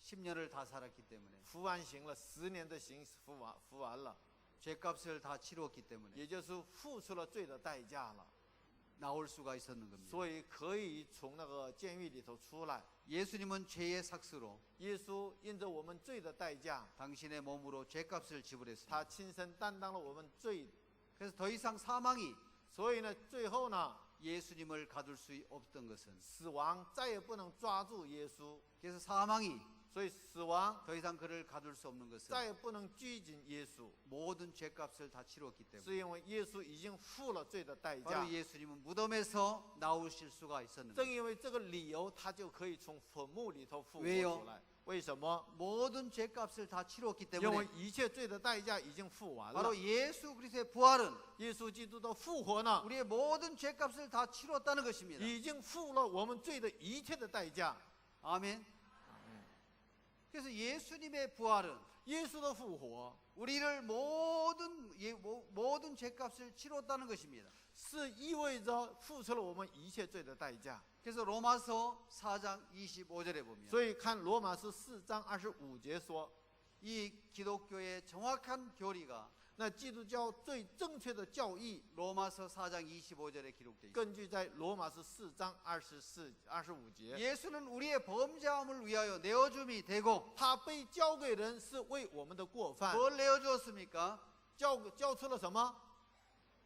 10년을 다 살았기 때문에, 服完刑了10年的刑服完了， 죄값을 다 치루었기 때문에 也就是付出了罪的代价了， 나올 수가 있었는 겁니다. 所以可以从那个监狱里头出来。 예수님은 죄의 삭스로 耶稣因着我们罪的代价， 당신의 몸으로 죄값을 지불했습니다. 他亲身担当了我们罪， 그래서 더 이상 사망이 所以呢，最后呢， 예수님을 가둘 수 없던 것은, 死亡再也不能抓住耶稣， 그래서 사망이 所以死亡 더 이상 그를 가둘 수 없는 것은 再也不能拘谨耶稣， 모든 죄값을 다 치루었기 때문에, 是因为耶稣已经付了罪的代 바로 价。 예수님은 무덤에서 나오실 수가 있었는 正 거예요. 因为这个理由，他就可以从坟墓里头复活 왜요 出来。为什么？ 모든 죄값을 다 치루었기 因为 때문에 一切罪的代价已经付完了 바로 。 예수 그리스도의 부활은 耶稣基督的复活呢， 우리의 모든 죄값을 다 치루었다는 것입니다. 已经付了我们罪的一切的代价。 아멘. 그래서 예수님의 부활은 耶稣的复活 우리를 모든 죄값을 치루었다는 것입니다. 是意味着付出了我们一切罪的代价。 그래서 로마서 4장 25절에 보면 所以看罗马书4章25节说， 이 기독교의 정확한 교리가 那基督教最正确的教义， 로마서 4장 25절에 기록되어 있습니다. 根据在罗马书4章25节， 예수는 우리의 범죄함을 위하여 내어줌이 되고 他被交给人是为我们的过犯， 뭘 내어주었습니까? 交出了什么？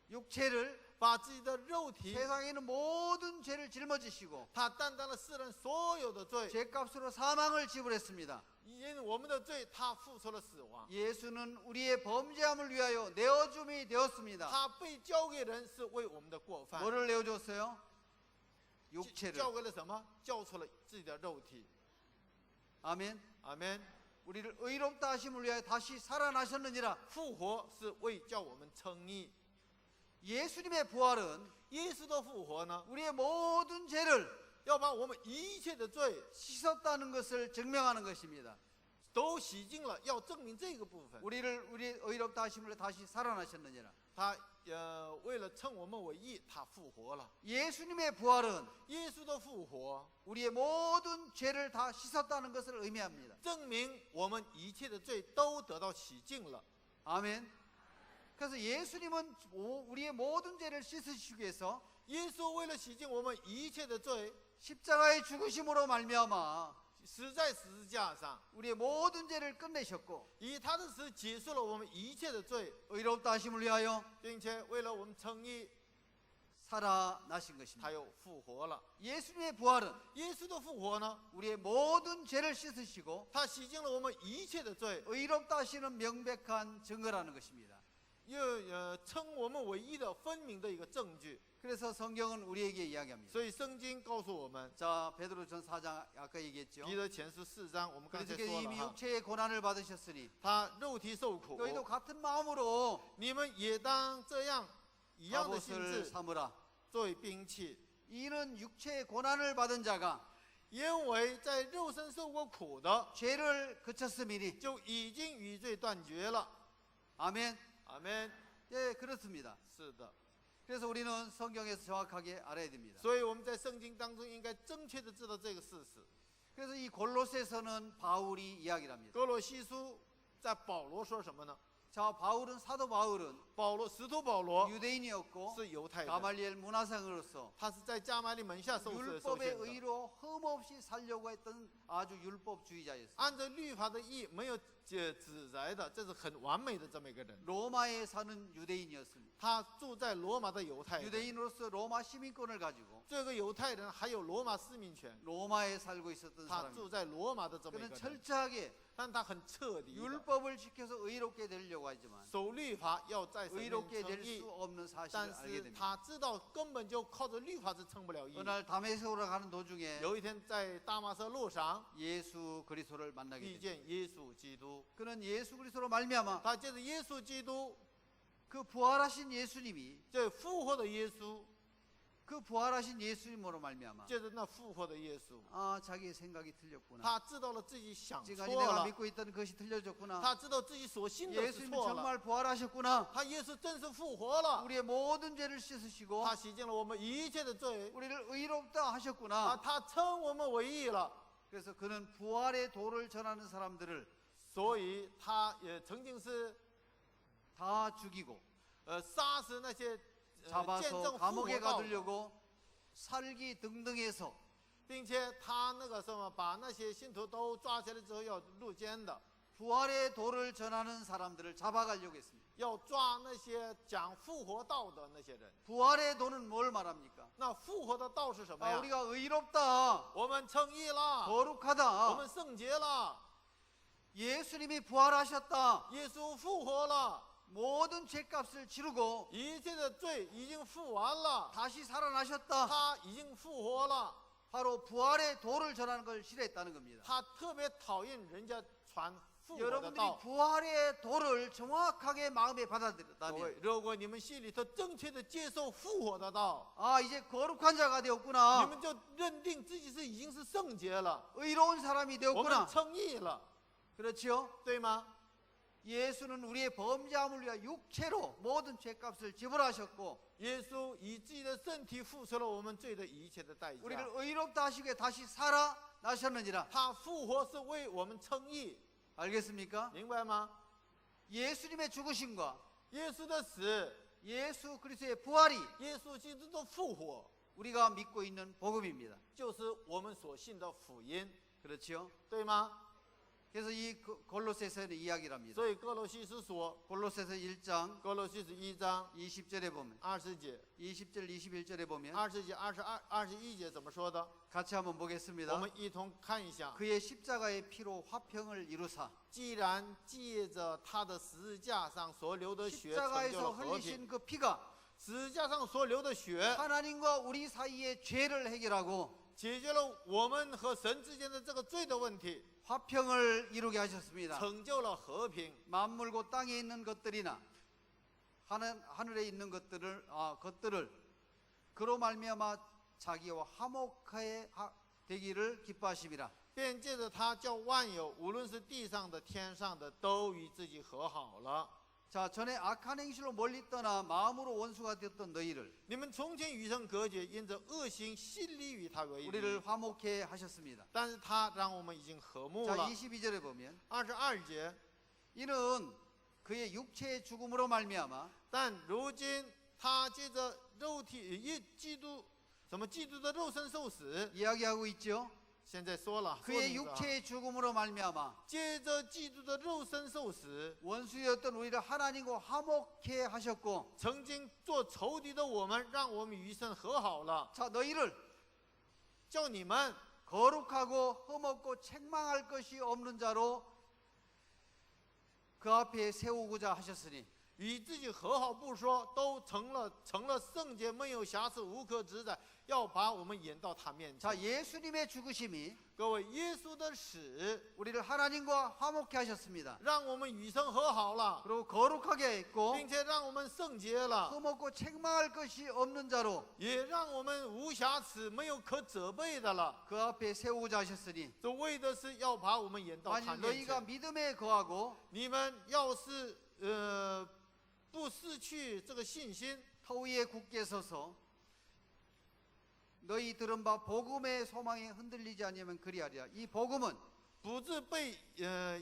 육체를 把自己的肉体， 세상에 있는 모든 죄를 짊어지시고 他担当了世人所有的罪， 죄값으로 사망을 지불했습니다. 因我们的罪，他付出了死亡。 예수는 우리의 범죄함을 위하여 내어줌이 되었습니다. 他被交给人是为我们的过犯， 뭐를 내어줬어요? 육체를. 交给了什么？交出了自己的肉体。 아멘. 阿门。 우리를 의롭다 하심을 위하여 다시 살아나셨느니라. 复活是为叫我们称义， 예수님의 부활은 耶稣的复活呢， 우리의 모든 죄를 要把我们一切的罪 씻었다는 것을 증명하는 것입니다. 都洗净了，要证明这个部分。 우리의 의롭다 하심을 위하여 다시 살아나셨느니라. 他为了称我们为义，他复活了。 예수님의 부활은 耶稣的复活 우리의 모든 죄를 다 씻었다는 것을 의미합니다. 证明我们一切的罪都得到洗净了。 아멘. 그래서 예수님은 우리의 모든 죄를 씻으시기 위해서 耶稣为了洗净我们一切的罪， 십자가의 죽으심으로 말미암아 死在十字架上， 우리의 모든 죄를 끝내셨고 以他的死结束了我们一切的罪， 의롭다 하심을 위하여 并且为了我们称义， 살아나신 것입니다. 他又复活了。 예수님의 부활은 耶稣的复活呢， 우리의 모든 죄를 씻으시고 他洗净了我们一切的罪， 의롭다 하시는 명백한 증거라는 것입니다. 又称我们为义的分明的一个证据。 그래서 성경은 우리에게 이야기합니다. 所以圣经告诉我们， 자, 베드로전 4장 아까 얘기했죠. 彼得前书4章，我们刚才 그리스도께서 说了 이미 哈， 육체의 고난을 받으셨으니 他肉体受苦， 너희도 같은 마음으로 你们也当这样一样的心 갑옷을 志 삼으라. 作为兵器， 이는 육체의 고난을 받은 자가 因为在肉身受过苦的， 죄를 그쳤음이니. 就已经与罪断绝了。 아멘. 阿门。 예, 그렇습니다. 是的， 그래서 우리는 성경에서 정확하게 알아야 됩니다. 所以我们在圣经当中应该正确的知道这个事实。 그래서 이 골로새서는 바울이 이야기를 합니다. 哥罗西书在保罗说什么呢？ 자, 사도 바울은 使徒保罗 유대인이었고 是犹太人， 가말리엘 문화생으로서 他是在加马利门下受 율법의 限的， 의로 흠없이 살려고 했던 아주 율법주의자였어요. 按照律法的义没有指摘的，这是很完美的这么一个人。 로마에 사는 유대인이었습니다. 他住在罗马的犹太人， 유대인으로서 로마 시민권을 가지고 这个犹太人还有罗马市民权， 로마에 살고 있었던 他 사람입니다. 住在罗马的这么一 그는 个人， 철저하게 但他很彻底的 율법을 지켜서 의롭게 되려고 하지만 守律法，要在神面 의롭게 称 될 义 수 ， 없는 사실을 但 알게 是 됩니다. 他知道根本就靠着律法是称不了义 어느 。 날 다메섹으로 가는 도중에 有一天在大马色路上 예수 그리스도를 만나게 遇 됩니다. 见耶稣基督， 그는 예수 그리스도로 말미암아 他借着耶稣基督， 그 부활하신 예수님이 这复活的耶稣， 그 부활하신 예수님으로 말미암아 借着那复活的耶稣， 아 자기의 생각이 틀렸구나. 他知道了自己想 지금까지 错 내가 了， 믿고 있던 것이 틀려졌구나. 他知道自己所信的是 예수님이 错了。 정말 부활하셨구나. 他耶稣真是复活了， 우리의 모든 죄를 씻으시고 他洗净了我们一切的罪， 우리를 의롭다 하셨구나. 他称我们为义了， 그래서 그는 부활의 도를 전하는 사람들을 所以他也曾经是 다 죽이고 杀死那些见 잡아서 证复活 감옥에 道的， 가두려고 살기 등등해서 并且他那个什么把那些信徒都抓起来之后要入监的， 부활의 도를 전하는 사람들을 잡아가려고 했습니다. 要抓那些讲复活道的那些人。 부활의 도는 뭘 말합니까? 那复活的道是什么 아, 呀？ 우리가 의롭다, 我们称义了，我 거룩하다, 们圣洁了， 예수님이 부활하셨다, 耶稣复活了， 모든 죄값을 치르고 一切的罪已经付完了， 다시 살아나셨다. 他已经复活了。 바로 부활의 도를 전하는 걸 싫어했다는 겁니다. 他特别讨厌人家传复活的 여러분들이 道。 부활의 도를 정확하게 마음에 各 받아들였다면 位，如果你们心里头正确的接受复活的道， 아 이제 거룩한 자가 你 되었구나, 们就认定自己是已经是圣洁了， 의로운 사람이 我们 되었구나. 称义了， 그렇죠? 对吗？ 예수는 우리의 범죄함을 위하여 육체로 모든 죄값을 지불하셨고 耶稣以自己的身体付出了我们罪的一切的代价。 우리를 의롭다 하시게 다시 살아나셨느니라. 他复活是为我们称义， 알겠습니까? 明白吗？ 예수님의 죽으심과 耶稣的死， 예수 그리스도의 부활이 耶稣基督的复活， 우리가 믿고 있는 복음입니다. 就是我们所信的福音， 그렇죠? 对吗？ 그래서 이 골로새서는 이야기를 합니다. 所以哥罗西书说， 골로새서 1장 哥罗西书1章 20절에 보면 20节、 20절 21절에 보면 20节、22、21节怎么说的？ 같이 한번 我 보겠습니다. 们一同看一下。 그의 십자가의 피로 화평을 이루사 既然借着他的十字架上所流的血成就 십자가에서 了和平， 흘리신 그 피가 十字架上所流的血 하나님과 우리 사이의 죄를 해결하고 解决了我们和神之间的这个罪的问题， 화평을 이루게 하셨습니다. 成就了和平。 만물고 땅에 있는 것들이나 하늘에 있는 것들을 그로 말미암아 자기와 화목하게 되기를 기뻐하심이라. 便借着他叫万有，无论是地上的、天上的，都与自己和好了。 자, 전에 악한 행실로 멀리 떠나 마음으로 원수가 되었던 너희를 你们从前与神隔绝，因着恶行心里与他为敌， 우리를 화목해 하셨습니다. 但是他让我们已经和睦 자, 了。 22절에 보면 22节， 이는 그의 육체의 죽음으로 말미암아 但如今他借着肉体，基督基督的肉身受死。 이야기하고 있죠. 现在说了，说 그의 明了 육체의 죽음으로 말미암아 借着基督的肉身受死， 원수였던 우리를 하나님과 화목해 하셨고 曾经做仇敌的我们，让我们与神和好了， 자 너희를 叫你们 거룩하고 흠없고 책망할 것이 없는 자로 그 앞에 세우고자 하셨으니 与自己和好不说，都成了圣洁，没有瑕疵，无可指摘，要把我们引到他面 자 前。 예수님의 죽으심이 各位，耶稣的死 우리를 하나님과 화목해 하셨습니다. 让我们与神和好了， 그리고 거룩하게 했고 并且让我们圣洁了， 흠없고 책망할 것이 없는 자로 也让我们无瑕疵，没有可责备的了。 그 앞에 세우고자 하셨으니 这为的是要把我们引到他 만일 面 너희가 前。 믿음에 거하고 你们要是不失去这个信心， 터 위에 굳게 서서 너희 들은 바 복음의 소망에 흔들리지 아니하면 그리하리라. 이 복음은 不致被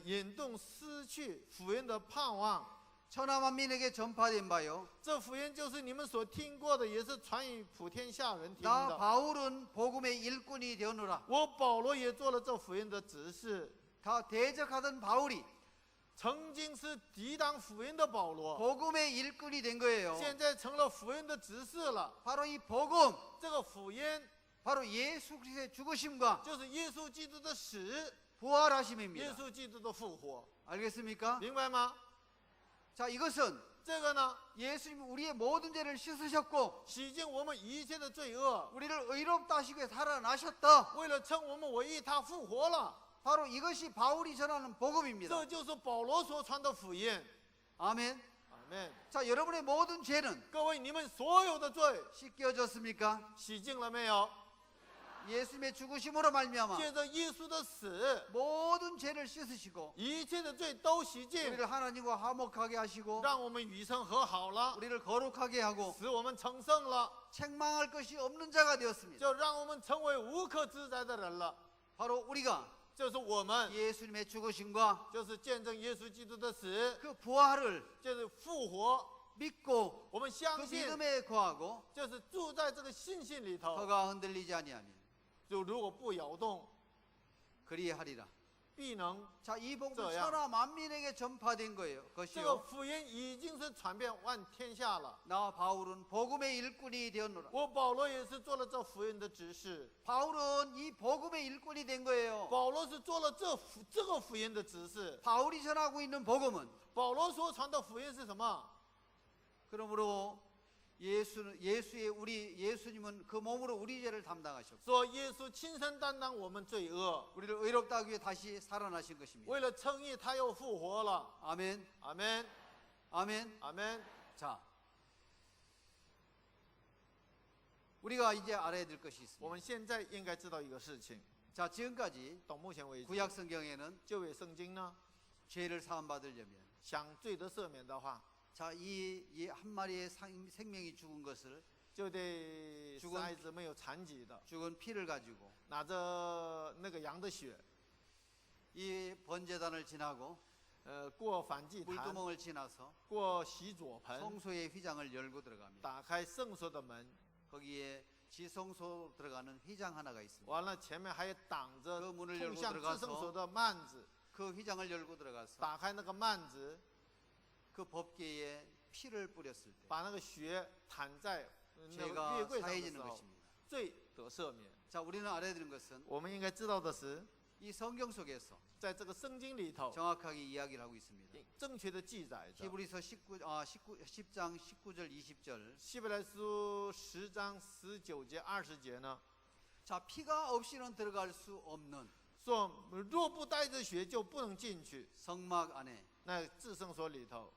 引动失去福音的盼望。 천하 만민에게 전파된 바요. 这福音就是你们所听过的，也是传于普天下人听 나 的。 바울은 복음의 일꾼이 되었노라. 我保罗也做了这福音的指示。 다 대적하던 바울이 曾经是抵挡福音的保罗， 복음의 일꾼이 된 거예요. 现在成了福音的执事了。 바로 이 복음, 这个福音 바로 예수 그리스도의 죽으심과 就是耶稣基督的死，耶 부활하심입니다. 稣基督的复活， 알겠습니까? 明白吗？ 자, 이것은 这个呢， 예수님이 우리의 모든 죄를 씻으셨고 洗净我们一切的罪恶， 우리를 의롭다 하시고 살아나셨다. 为了称我们为义，他复活了。 바로 이것이 바울이 전하는 복음입니다. 这就是保罗所传的福音。 아멘. 门。 자, 여러분의 모든 죄는 各位，你们所有的罪 씻겨졌습니까? 洗净了没有？ 예수님의 죽으심으로 말미암아 借着耶稣的死， 모든 죄를 씻으시고 一切的罪都洗净， 우리를 하나님과 화목하게 하시고 让我们与神和好了， 우리를 거룩하게 하고 使我们成圣了， 책망할 것이 없는 자가 되었습니다. 就让我们成为无可指摘的人了。 바로 우리가 就是我们， 예수님의 죽으심과 就是见证耶稣基督的死， 그 부활을 就是复活。 믿고 我们 그 相信， 믿음에 거하고 就是住在这个信心里头， 허가 흔들리지 아니하면 就如果不摇动， 그리하리라. 必能。 자, 이 복음은 这样。 천하 만민에게 전파된 거예요. 这个 것이요. 福音已经是传遍万天下了。 나 바울은 복음의 일꾼이 되었노라. 我保罗也是做了这福音的指示， 바울은 이 복음의 일꾼이 된 거예요. 保罗是做了这个福音的指示。 바울이 전하고 있는 복음은 保罗所传的福音是什么？ 그러므로 예수님은 그 몸으로 우리 죄를 담당하셨고 说耶稣亲身担当我们罪恶， 우리를 의롭다 하기 위해 다시 살아나신 것입니다. 为了称义，他又复活了。 아멘. 阿门， 아멘. 阿门。 자, 우리가 이제 알아야 될 것이 我 있습니다. 们现在应该知道一个事情， 자, 지금까지 到目前为止， 구약 성경에는 旧约圣经呢， 죄를 사함 받으려면 想罪得赦免的话， 자, 이 한 마리의 생명이 죽은 것을 就得죽은 孩子没有残疾的， 죽은 피를 가지고 拿着那个羊的血， 이 번제단을 지나고 过燔祭坛， 물두멍을 지나서 过洗左盆， 성소의 휘장을 열고 들어갑니다. 打开圣所的门， 거기에 지성소 들어가는 휘장 하나가 있습니다. 完了前面还挡着 그 문을 通 열고 向至圣所 들어가서 的幔子， 그 휘장을 열고 들어가서 打开那个幔子， 그 법궤에 피를 뿌렸을 때 把那个血弹在那个 죄가 月柜上的 사해지는 时候， 것입니다. 罪得赦免。 자, 우리는 알아야 되는 것은 我们应该知道的是， 이 성경 속에서 在这个圣经里头， 정확하게 이야기를 하고 있습니다. 正确的记载着。 히브리서 10장 19절 20절. 希伯来书10章19节20节呢， 자, 피가 없이는 들어갈 수 없는 说若不带着血就不能进去。 성막 안에 那至圣所里头，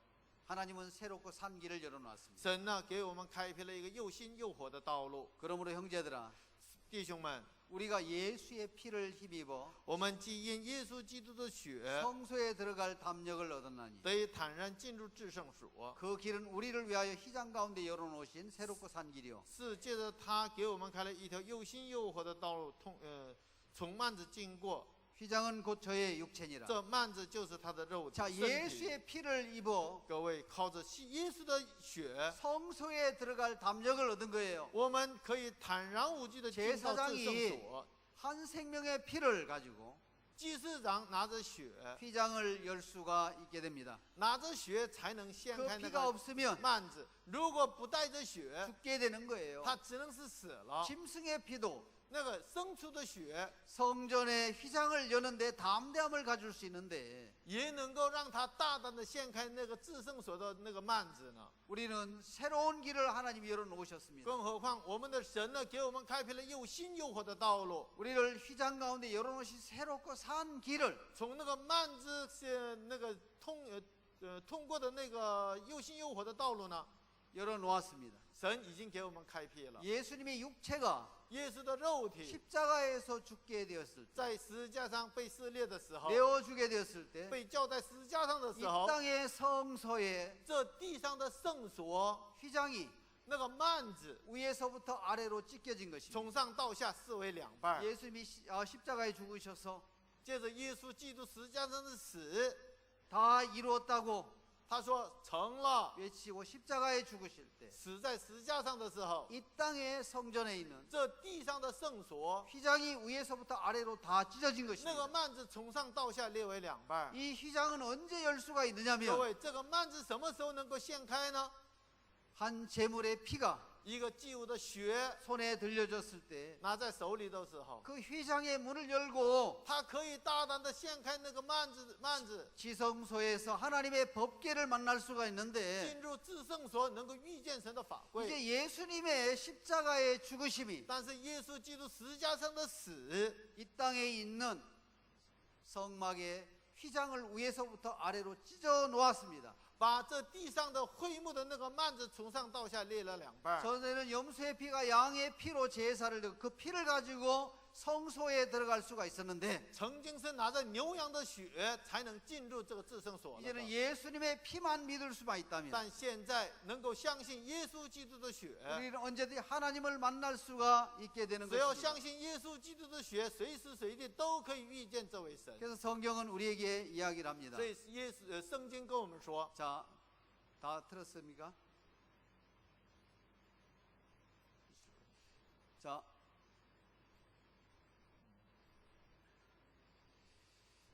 하나님은 새롭고 산 길을 열어놨습니다. 神呢给我们开辟了一个又新又活的道路。 그러므로 형제들아, 弟兄们， 우리가 예수의 피를 힘입어 我们既因耶稣基督的血， 성소에 들어갈 담력을 얻었나니 得以坦然进入至圣所， 그 길은 우리를 위하여 휘장 가운데 열어놓으신 새롭고 산 길이요 是借着他给我们开了一条又新又活的道路，从幔子经过。 휘장은 곧 저의 육체니라. 这幔子就是他的肉体。 자, 身体 예수의 피를 입어 各位靠着耶稣的血， 성소에 들어갈 담력을 얻은 거예요. 我们可以坦然无惧的进到至圣所。 한 생명의 피를 가지고 祭司长拿着血， 휘장을 열 수가 있게 됩니다. 拿着血才能掀 그 开那 피가 个 없으면 幔子。如果不带着血， 죽게 되는 거예요. 他只能是死了。 짐승의 피도 那个牲畜的血 성전의 휘장을 여는데 담대함을 가질 수 있는데 也能够让他大胆的掀开那个至圣所的那个幔子呢。 우리는 새로운 길을 하나님이 열어놓으셨습니다. 更何况我们的神呢，给我们开辟了又新又活的道路。 우리를 휘장 가운데 열어놓으신 새롭고 산 길을 从那个幔子那个通过的那个又新又活的道路呢， 열어놓았습니다. 神已经给我们开辟了。 예수님의 육체가 耶稣的肉体 십자가에서 죽게 되었을 때, 在十字架上被撕裂的时候， 내어주게 되었을 때, 被吊在十字架上的 이 时候， 땅의 성소에 这地上的圣所 휘장이 那个幔子 위에서부터 아래로 찢겨진 것입니다. 从上到下撕为两半。 예수님이 십자가에 죽으셔서 接着耶稣基督十字架上的死， 다 이루었다고 他说成了。 외치고 십자가에 죽으실 때, 死在十字架上的时候， 이 땅의 성전에 있는 这地上的圣所 휘장이 위에서부터 아래로 다 찢어진 那个 것입니다. 幔子从上到下裂为两半。 이 휘장은 언제 열 수가 各 있느냐면 位，这个幔子什么时候能够掀开呢？ 한 제물의 피가 一个祭物的血 손에 들려졌을 때, 拿在手里的时候， 그 휘장의 문을 열고 他可以大胆的掀开那个幔子， 지성소에서 하나님의 법궤를 만날 수가 있는데, 进入至圣所，能够遇见神的法柜。 이제 예수님의 십자가의 죽으심이 但是耶稣基督十字架上的死， 이 땅에 있는 성막의 휘장을 위에서부터 아래로 찢어 놓았습니다. 把这地上的会幕的那个幔子从上到下裂了两半。 전에는 염소의 피가 양의 피로 제사를 드고 그 피를 가지고 성소에 들어갈 수가 있었는데 曾经是拿着牛羊的血才能进入这个至圣所了的， 이제는 예수님의 피만 믿을 수만 있다면 但现在能够相信耶稣基督的血， 우리는 언제든지 하나님을 만날 수가 있게 되는 只要 것입니다. 相信耶稣基督的血，随时随地都可以遇见这位神。 그래서 성경은 우리에게 이야기를 합니다. 所以圣经跟我们说， 자, 다 들었습니까?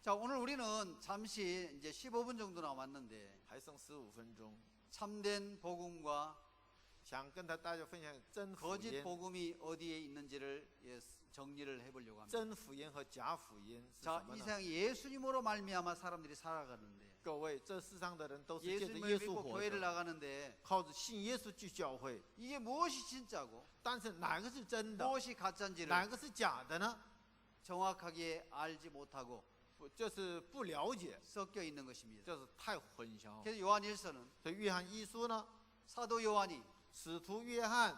자, 오늘 우리는 잠시 이제 15분 정도 남았는데 还剩15分钟， 참된 복음과 想跟大家分享真福 거짓 音、 복음이 어디에 있는지를 정리를 해보려고 합니다. 真福音和假福音是 자, 什么 이 呢？ 세상 예수님으로 말미암아 사람들이 살아가는데 各位，这世上的人都是借着 예수님을 耶稣 믿고 活 교회를 着， 나가는데 靠着信耶稣去教会。 이게 무엇이 진짜고 但是哪个是真的， 무엇이 가짜인지를 哪个是假的呢？ 정확하게 알지 못하고 就是不了解， 섞여 있는 것입니다. 就是太混淆。 그래서 요한일서는 所以约翰一书呢， 사도 요한이 使徒约翰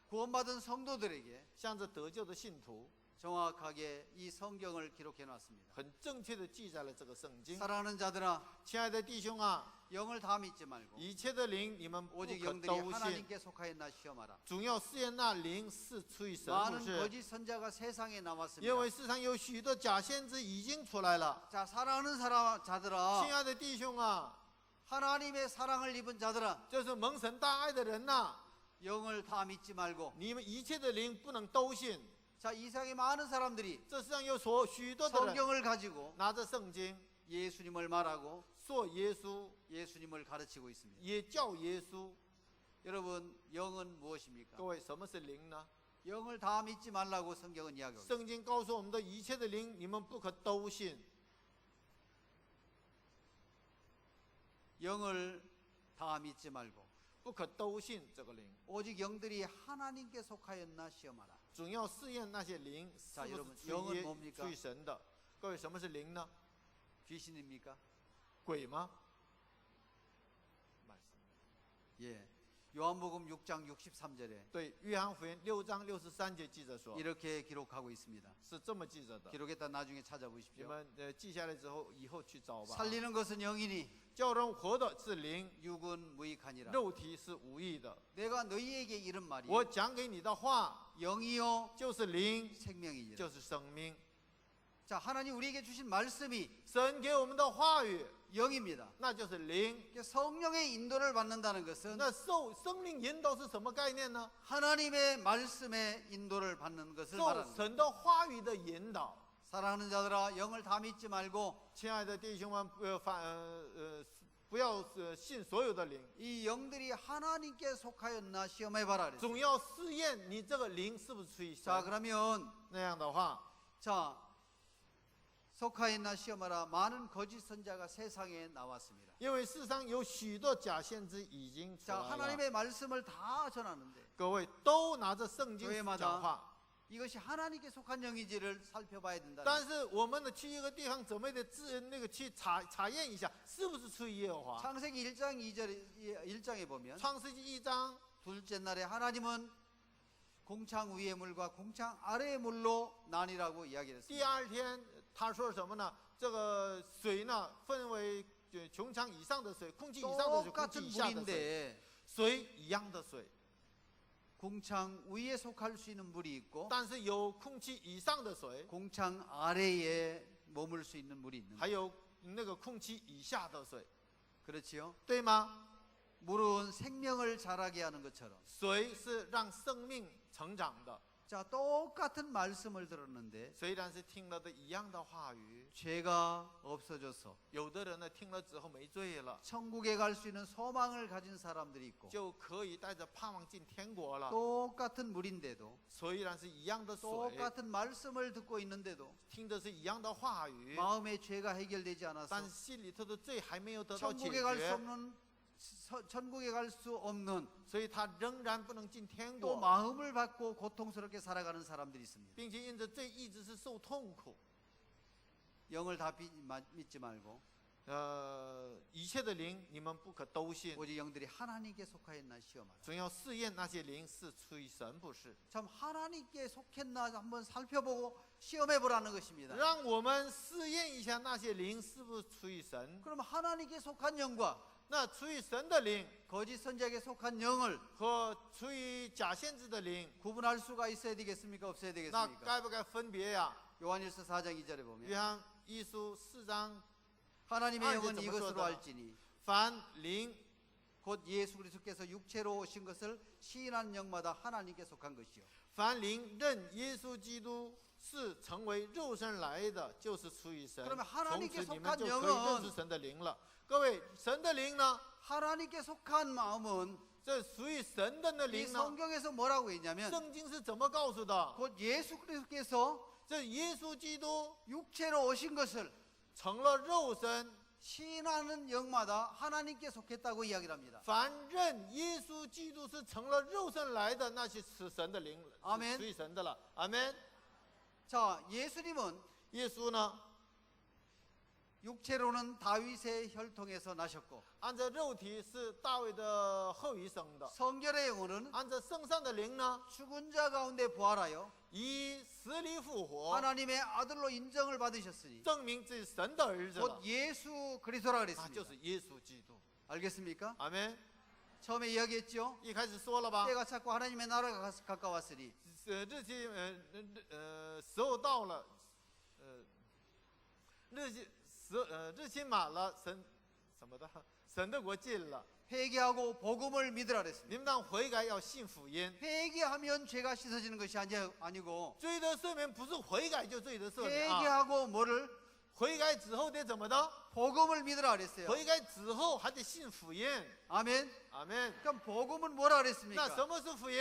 구원받은 성도들에게 向着得救的信徒， 정확하게 이 성경을 기록해 놨습니다. 很正确的记载了这个圣经。 사랑하는 자들아, 亲爱的弟兄啊， 영을 다 믿지 말고 一切的灵你们不 오직 可 영들이 都信， 하나님께 속하였나 시험하라. 总要试验那灵是出于神不 많은 是。 거짓 선자가 세상에 因 나왔습니다. 为世上有许多假先知已经出来了。 자, 사랑하는 사람 자들아, 亲爱的弟兄啊， 하나님의 사랑을 입은 자들아, 就是蒙神大爱的人呐、 영을 다 믿지 말고. 你们一切的灵不能都信。 자, 이 세상에 많은 사람들이 这世上有许多的人 성경을 가지고 拿着圣经 예수님을 말하고 说耶稣， 예수님을 가르치고 있습니다. 也叫耶稣。 여러분, 영은 무엇입니까? 各位，什么是灵呢？ 영을 다 믿지 말라고 성경은 이야기하고 있습니다. 圣经告诉我们的一切的灵，你们不可都信。 영을 다 믿지 말고 不可都信这个灵， 오직 영들이 하나님께 속하였나 시험하라. 总要试验那些灵是 자 不 여러분 是 영은 出于 뭡니까? 出于神的。各位，什么是灵呢？ 귀신입니까? 鬼吗？ 예. 요한복음 6장 63절에 对，约翰福音6章63节记着说， 이렇게 기록하고 있습니다. 是这么记着的。 기록했다 나중에 你 찾아보십시오. 们记下来之后，以后去找吧。 살리는 것은 영이니 叫人活的是灵， 육은 무익하니라. 肉体是无益的。 내가 너희에게 이른 말이 我讲给你的话 영이요 就是灵， 생명이니라. 就是生命。 자, 하나님 우리에게 주신 말씀이 神给我们的话语， 영입니다. 那就是灵。 성령의 인도를 받는다는 것은 那受生命引导是什么概念呢？ 하나님의 말씀의 인도를 받는 것을 受 말하는 거예요. 神的话语的引导。 사랑하는 자들아, 영을 다 믿지 말고 亲爱的弟兄们，不要信所有的灵， 이 영들이 하나님께 속하였나 시험해봐라. 그랬어요. 总要试验你这个灵是不是出于神 자, 。 그러면 那样的话， 자, 속하였나 시험하라. 많은 거짓 선자가 세상에 나왔습니다. 因为世上有许多假先知已经出 자, 来了， 하나님의 말씀을 다 전하는데 各位都拿着圣经 교회마다 讲话。 이것이 하나님께 속한 영인지를 살펴봐야 된다. 但是我们的去一个地方，怎么得去查验一下，是不是出于耶和华？ 창세기 1장 1장에 보면 创世纪1章 둘째 날에 하나님은 공창 위의 물과 공창 아래의 물로 나뉘라고 이야기를 第 했습니다. 二天他说什么呢？这个水呢，分为穹苍以上的水、空气以上的水、空气 똑같은 以下的水， 물인데 水一样的水， 공창 위에 속할 수 있는 물이 있고 但是有空气以上的水， 공창 아래에 머물 수 있는 물이 있는 还有那个空气以下的水， 그렇지요? 对吗？ 물은 생명을 자라게 하는 것처럼 水是让生命成长的。 자, 똑같은 말씀을 들었는데 虽然是听了的一样的话语， 죄가 없어져서 有的人呢听了之后没罪了， 천국에 갈 수 있는 소망을 가진 사람들이 있고 就可以带着盼望进天国了。 똑같은 물인데도 虽然是一样的水， 똑같은 말씀을 듣고 있는데도 听的是一样的话语， 마음의 죄가 해결되지 않아서 但是心里头的罪还没有得到解 천국에 갈 수 决， 없는 천국에 갈 수 없는 所以他仍然不能进天 또 国， 마음을 받고 고통스럽게 살아가는 사람들이 있습니다. 并且因着罪一直是受痛苦。 영을 다 믿지 말고 一切的灵你们不可都信， 오직 영들이 하나님께 속하였나 시험하라. 总要试验那些灵是出于神不是。 참 하나님께 속했나 한번 살펴보고 시험해 보라는 것입니다. 让我们试验一下那些灵是不是出于神。 그럼 하나님께 속한 영과 那出于神的灵 거짓 선지자에게 속한 영을 和出于假先知的灵， 구분할 수가 있어야 되겠습니까? 없어야 那 되겠습니까? 该不该分别呀？ 요한일서 4장 2절에 约 보면 翰一书4章， 하나님의 아, 영은 이제 이것으로 좀 알지니 凡灵 곧 예수 그리스도께서 육체로 오신 것을 시인하는 영마다 하나님께 속한 것이요. 凡灵认耶稣基督是成为肉身来的，就是出于神。 그러면 从 하나님께 此你们 속한 就可以 영은 认识神的灵了。各位，神的灵呢？ 하나님께 속한 마음은 这属于神的那 이 灵呢？ 성경에서 뭐라고 했냐면 圣经是怎么告诉的？ 곧 예수 그리스도께서 这耶稣基督 육체로 오신 것을 成了肉身， 시인하는 영마다 하나님께 속했다고 이야기를 합니다. 凡认耶稣基督是成了肉身来的，那是神的灵，阿门属于神的了。阿门。 자, 예수님은 耶稣呢， 육체로는 다윗의 혈통에서 나셨고 按照肉体是大卫的后裔生的， 성결의 영혼은 按照圣上的灵呢， 죽은 자 가운데 부활하여 以死里复活， 하나님의 아들로 인정을 받으셨으니 证明这是神的儿子 곧 了， 예수 그리스도라 啊， 그랬습니다. 就是耶稣基督。 알겠습니까? 阿门。 처음에 이야기했죠. 一开始说了吧， 때가 찼고 하나님의 나라가 가까웠으니 日期时候到了，日期满了，神什么的，神的国近了， 회개하고 복음을 믿으라 그랬습니다. 你们当悔改要信福音。 회개하면 죄가 씻어지는 것이 아니고 罪的赦免不是悔改就罪的赦免啊， 회개하고 뭐를 悔改之后得怎么的？ 복음을 믿으라 그랬어요. 悔改之后还得信福音。 아멘. 阿门。 그럼 복음은 뭐라 那 그랬습니까? 什么是福音？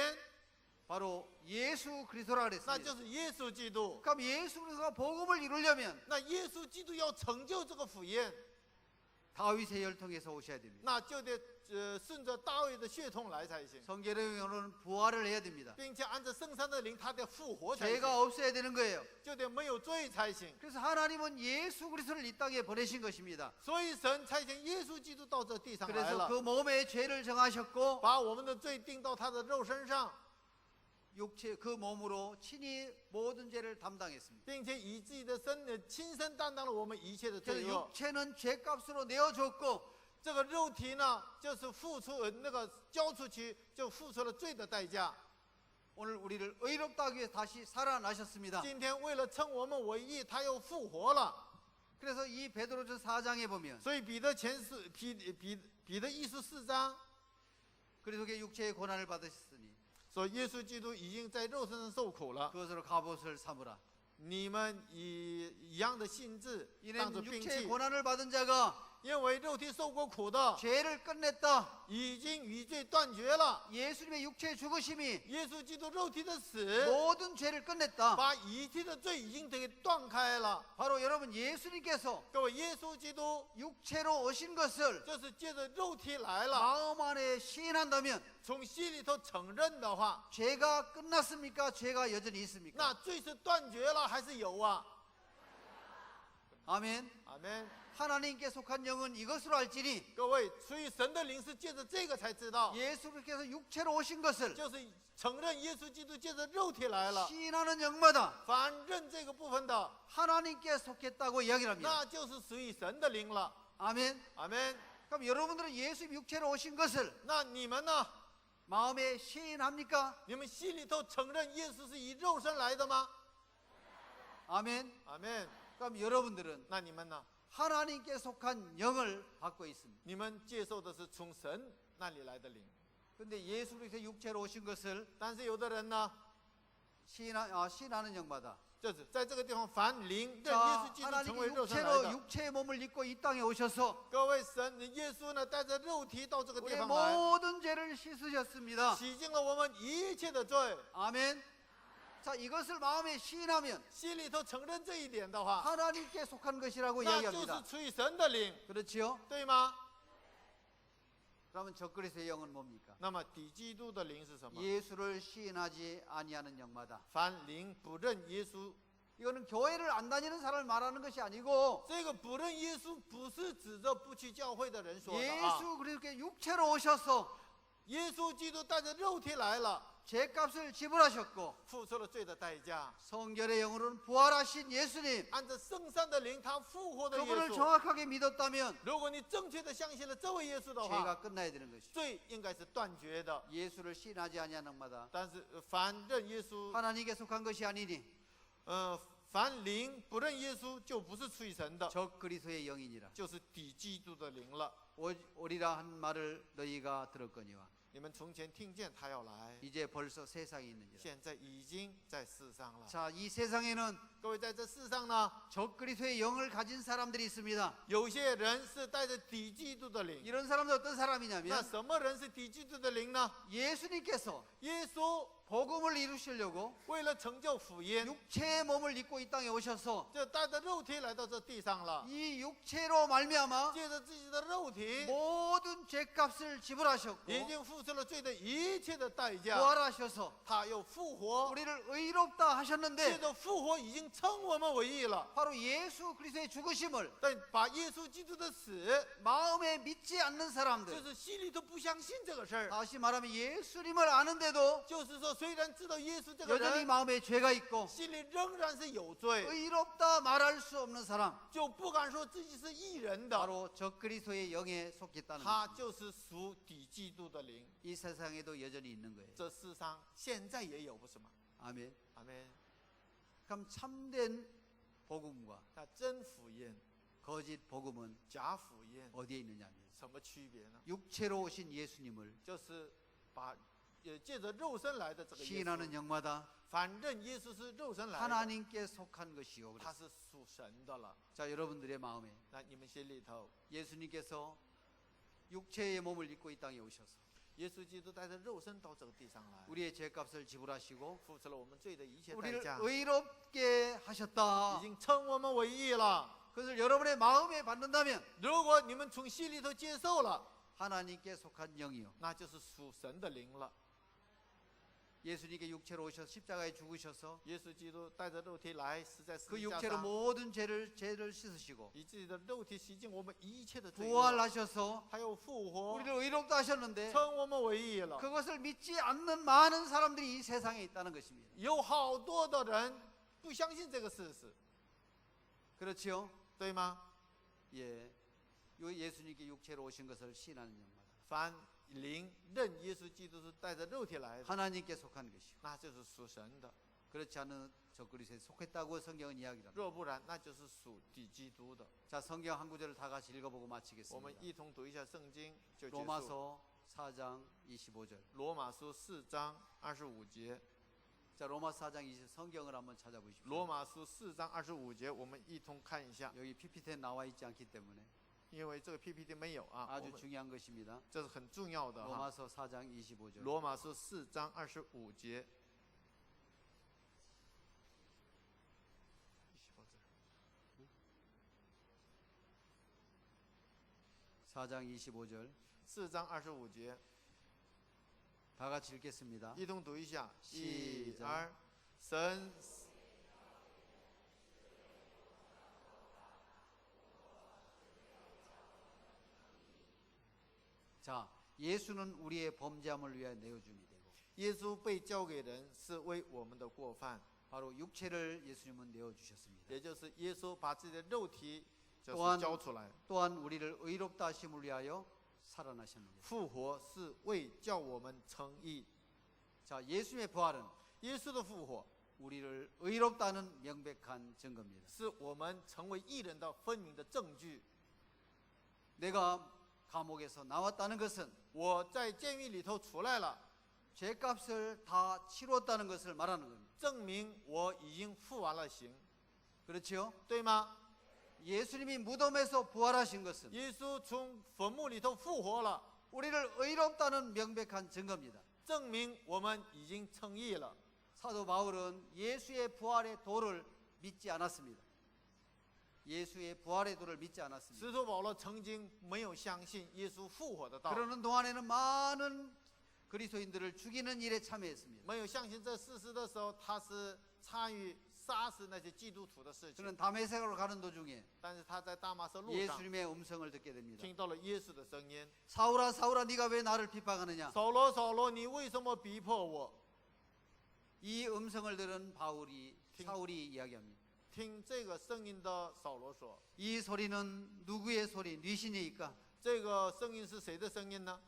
바로 예수 그리스도라 那就 그랬습니다. 是耶稣基督。 그럼 예수 그리스도가 복음을 이루려면 那耶稣基督要成就这个福音， 다윗의 혈통에서 오셔야 됩니다. 那就得顺着大卫的血统来才行， 성결의 영혼은 부활을 해야 됩니다. 并且按照圣山的灵，他得复活才行， 죄가 없어야 되는 거예요. 就得没有罪才行。 그래서 하나님은 예수 그리스도를 이 땅에 보내신 것입니다. 所以神差遣耶稣基督到这地上来 그래서 了， 그 몸에 죄를 정하셨고 把我们的罪定到他的肉身上， 육체 그 몸으로 친히 모든 죄를 담당했습니다. 并且以自己的亲身担当了我们一切的罪 그래서 恶。 육체는 죄값으로 내어줬고 这个肉体呢，就是付出那个交出去，就付出了罪的代价。 오늘 우리를 의롭다 하기 위해 다시 살아나셨습니다. 今天为了称我们为义，他又复活了。 그래서 이 베드로전 4장에 보면 所以彼得一书4章 그리스도의 육체의 고난을 받으셨으니 说，耶稣基督已经在肉身上受苦了， 그것으로 갑옷을 삼으라. 你们以一样的性质当作 이는 兵 육체의 器， 고난을 받은 자가 因为肉体受过苦的， 죄를 끝냈다. 已经与罪断绝了。 예수님의 육체의 죽으심이 耶稣基督肉体的死， 모든 죄를 끝냈다. 把一切的罪已经给断开了。 바로 여러분 예수님께서 各位，耶稣基督 육체로 오신 것을 就是借着肉体来了， 마음 안에 시인한다면 从心里头承认的话， 죄가 끝났습니까? 죄가 여전히 있습니까? 那罪是断绝了还是有啊？ 아멘. 阿门。 하나님께 속한 영은 이것으로 알지니 各位，所以神的灵是借着这个才知道， 예수님께서 육체로 오신 것을 就是承认耶稣基督借着肉体来了。 시인하는 영마다 凡认这个部分的， 하나님께 속했다고 이야기를 합니다. 那就是属于神的灵了。 아멘. 阿门。 그럼 여러분들은 예수 육체로 오신 것을 那你们呢？ 마음에 시인합니까? 你们心里头承认耶稣是以肉身来的吗？ 아멘. 阿门。 그럼 여러분들은 那你们呢？ 하나님께 속한 영을 받고 있습니다. 你们接受的是从神那里来的灵， 근데 예수 그리스도 육체로 오신 것을 但是有的人呢， 시인하는 영마다 就是在这个地方，凡灵认耶 자, 稣基督成 하나님이 为肉身来 육체로 的。 육체의 몸을 입고 이 땅에 오셔서 各位，耶稣呢，带着肉体到这个地 우리의 方来， 모든 죄를 씻으셨습니다. 洗净了我们一切的罪。 아멘. 자, 이것을 마음에 시인하면 心里头承认这一点的话， 하나님께 속한 것이라고 那就是 이야기합니다. 出于神的灵， 그렇지요? 对吗？ 그러면 적그리스도의 영은 뭡니까? 那么敌基督的灵是什么？ 예수를 시인하지 아니하는 영마다 凡灵不认耶稣 이거는 교회를 안 다니는 사람을 말하는 것이 아니고 这个不认耶稣不是指着不去教会的人说的啊。 예수 그렇게 육체로 오셔서 耶稣基督带着肉体来了， 죄값을 지불하셨고 付出了罪的代价。 성결의 영으로는 부활하신 예수님 按照圣上的灵，他复活的耶 그분을 稣。 정확하게 믿었다면 如果你正确的相信了这位耶稣的话， 죄가 끝나야 되는 것이죠. 罪应该是断绝的。 예수를 신하지 아니하는 마다 但是凡认耶稣， 하나님께 속한 것이 아니니 凡灵不认耶稣，就不是出于神的， 적 그리스도의 영이니라. 就是抵基督的灵了。 오리라 한 말을 너희가 들었거니와 你们从前听见他要来， 이제 벌써 세상에 있느니라. 现在已经在世上了。 자, 이 세상에는 各位在这世上呢， 적 그리스도의 영을 가진 사람들이 있습니다. 有些人是带着抵基督的灵。 이런 사람들 어떤 那 사람이냐면 什么人是抵基督的灵呢？ 예수님께서 耶稣 복음을 이루시려고 为了成就福音， 육체의 몸을 입고 이 땅에 오셔서 就带着肉体来到这地上了， 이 육체로 말미암아 借着自己的肉体， 모든 죄값을 지불하셨고 已经付出了罪的一切的代价。 부활하셔서 他又复活， 우리를 의롭다 借 하셨는데 着复活已经称我们为义了。 바로 예수 그리스도의 죽으심을 但把耶稣基督的死， 마음에 믿지 않는 就 사람들 是心里头不相信这个事儿。 다시 말하면 예수님을 아는데도 就是说，虽然知道耶稣这个 여전히 人， 마음에 죄가 있고 心里仍然是有罪， 의롭다 말할 수 없는 사람 就不敢说自己是义人的。 바로 적 그리스도의 영에 속했다는 他 것입니다. 就是属抵基督的灵。 이 세상에도 여전히 있는 거예요. 这世上现在也有，不是吗？ 아멘. 阿门。 그럼 참된 복음과 那真福音、 거짓 복음은 假福音 어디에 있느냐면 什么区别呢？ 육체로 오신 예수님을 就是把借着肉身来的这个耶 시인하는 稣， 영마다 反正耶稣是肉身来的， 하나님께 속한 것이요. 他 그랬어요. 是属神的了。 자, 여러분들의 마음에 那你们心里头， 예수님께서 육체의 몸을 입고 이 땅에 오셔서 耶稣基督带着肉身到这个地上来， 우리의 죄값을 지불하시고 付出了我们罪的一切代 우리를 价， 의롭게 已 하셨다. 经称我们为义了。 그것을 여러분의 마음에 받는다면 如果你们从心里头接受了， 하나님께 속한 영이요. 那就是属神的灵了。 예수님께 육체로 오셔서 십자가에 죽으셔서 耶稣基督带着肉体来，死在十 그 字架 육체로 上， 모든 죄를 씻으시고 以自己的肉体洗净我们一切的罪恶， 부활하셔서 还有复活， 우리를 의롭다 하셨는데 称我们为义了。 그것을 믿지 않는 많은 사람들이 이 세상에 있다는 것입니다. 有好多的人不相信这个事实， 그렇지요? 对吗？ 예. 요 예수님께 육체로 오신 것을 신하는 영마다 凡灵认耶稣基督是带着肉体来的， 하나님께 속한 것이요. 那就是属神的； 그렇지 않은 적그리스도에 속했다고 성경은 이야기합니다. 若不然，那就是属抵基督的。 자, 성경 한 구절을 다 같이 읽어보고 我们 마치겠습니다. 一同读一下圣经，就结束。 로마서 4장 25절. 罗马书4章25节， 자, 로마 4장 20 성경을 한번 찾아보십시오. 罗马书4章25节，我们一同看一下， 여기 PPT에 나와 있지 않기 때문에 因为这个 PPT 没有啊，我 아주 们 중요한 것입니다. 这是很重要的哈。 로마서 4장 25절. 罗马书4章25节。 4장 25절. 4章25节， 다 같이 읽겠습니다. 一同读一下。一 시작 二，神 자, 예수는 우리의 범죄함을 위하여 내어줌이 되고 耶稣被交给人是为我们的过犯， 바로 육체를 예수님은 내어 주셨습니다. 也就是耶稣把自己的肉体就 또한 是交出来， 또한 우리를 의롭다 하심을 위하여 살아나셨느니라. 复活是为叫我们称义。 자, 예수님의 부활은 耶稣的复活 우리를 의롭다는 명백한 증거입니다. 是我们成为义人的分明的证据。 내가 감옥에서 나왔다는 것은 我在监狱里头出来了， 죄값을 다 치루었다는 것을 말하는 겁니다. 证明我已经付完了刑， 그렇지요? 对吗？ 예수님이 무덤에서 부활하신 것은 耶稣从坟墓里头复活了， 우리를 의롭다는 명백한 증거입니다. 证明我们已经称义了。 사도 바울은 예수의 부활의 도를 믿지 않았습니다. 예수의 부활의 도를 믿지 않았습니다. 使徒保罗曾经没有相信耶稣复活的道， 그러는 동안에는 많은 그리스도인들을 죽이는 일에 참여했습니다. 没有相信这事实的时候，他是参与杀死那些基督徒的事情。 그는 다메섹으로 가는 도중에 但是他在大马色路上 예수님의 음성을 듣게 됩니다. 听到了耶稣的声音。 사울아 사울아 네가 왜 나를 비방하느냐? 扫罗，扫罗，你为什么逼迫我？ 이 음성을 들은 사울이 이야기합니다. 听这个声音的扫罗说 이 소리는 누구의 소리? 네 신이니까 这个声音是谁的声音呢？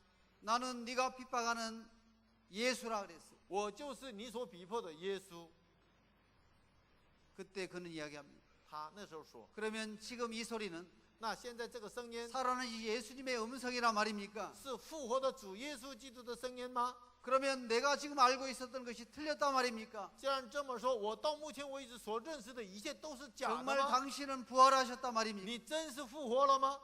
나는 네가 핍박하는 예수라 그랬어요. 我就是你所逼迫的耶稣。 그때 그는 이야기합니다. 他那时候说， 그러면 지금 이 소리는 那现在这个声音 살아나신 예수님의 음성이란 말입니까? 是复活的主耶稣基督的声音吗？ 그러면 내가 지금 알고 있었던 것이 틀렸단 말입니까? 既然这么说，我到目前为止所认识的一切都是假的 정말 吗？ 당신은 부활하셨단 말입니까? 你真是复活了吗？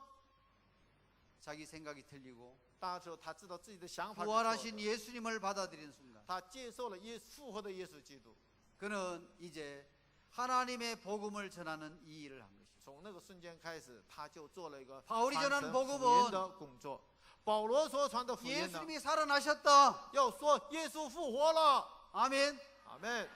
자기 생각이 틀리고 那时候他知道自己的想法是错的， 부활하신 예수님을 받아들이는 순간 他接受了复活的耶稣基督。 그는 이제 하나님의 복음을 전하는 이 일을 한 것이죠. 从那个瞬间开始，他就做了一个 바울이 传 전한 承 복음은 福音的工作。保罗所传的福音呢， 예수님이 살아나셨다. 要说耶稣复活了， 아멘. 阿门。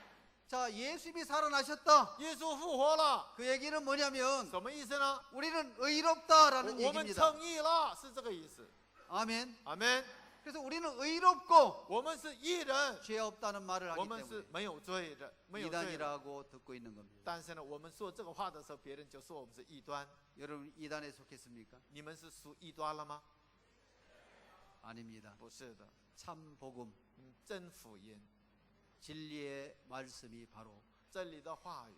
자, 예수님이 살아나셨다. 耶稣复活了， 그 얘기는 뭐냐면 什么意思呢？ 우리는 의롭다라는 我们 얘기입니다. 称义了，是这个意思。 아멘. 阿门。 그래서 우리는 의롭고 我们是义人， 죄 없다는 말을 我 하기 们是 때문에 没有罪的，没有罪的。 이단이라고 듣고 있는 겁니다. 但是呢，我们说这个话的时候，别人就说我们是异端。 여러분 이단에 속했습니까? 你们是属异端了吗？ 아닙니다. 不是的， 참 복음, 真福音， 진리의 말씀이 바로 真理的话语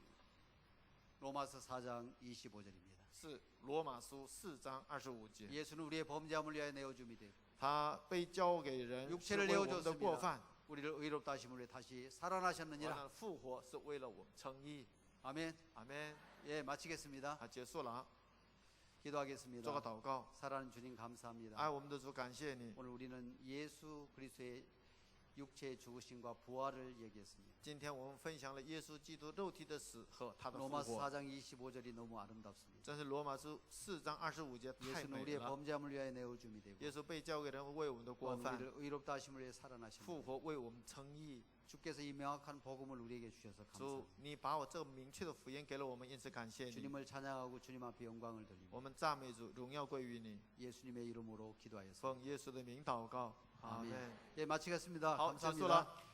로마서 4장 25절입니다. 是罗马书4章25节。 예수는 우리의 범죄함을 위하여 내어줌이 되고 他被交给人，是 육체를 为我们的过 내어줬습니다. 犯； 우리를 의롭다 하심을 위해 다시 完 살아나셨느니라. 了复活是为了我们称义。 아멘. 阿门。 예, 마치겠습니다. 啊，结束了啊， 기도하겠습니다. 做个祷告。 사랑하는 주님 감사합니다. 爱我们的主，感谢你。 오늘 우리는 예수 그리스도의 육체의 죽으심과 부활을 얘기했습니다. 今天我们分享了耶稣基督肉体的死和他的复 로마서 活。 4장 25절이 너무 아름답습니다. 真是罗马书4章25节太 예수는 美 우리의 了。 범죄함을 위하여 내어줌이 되고 耶稣被交给人为我们的过 또한 犯， 우리를 의롭다 하심을 위해 살아나십니다. 复活为我们称义。 주께서 이 명확한 복음을 우리에게 주셔서 主 감사합니다. ，你把我这个明确的福音给了我们，因此感谢你。 주님을 찬양하고 주님 앞에 영광을 돌립니다. 我们赞美主，荣耀归于你。 예수님의 이름으로 기도하였습니다. 奉耶稣的名祷告，阿 아멘. 门。 예, 마치겠습니다. 好，结束 감사합니다. 了。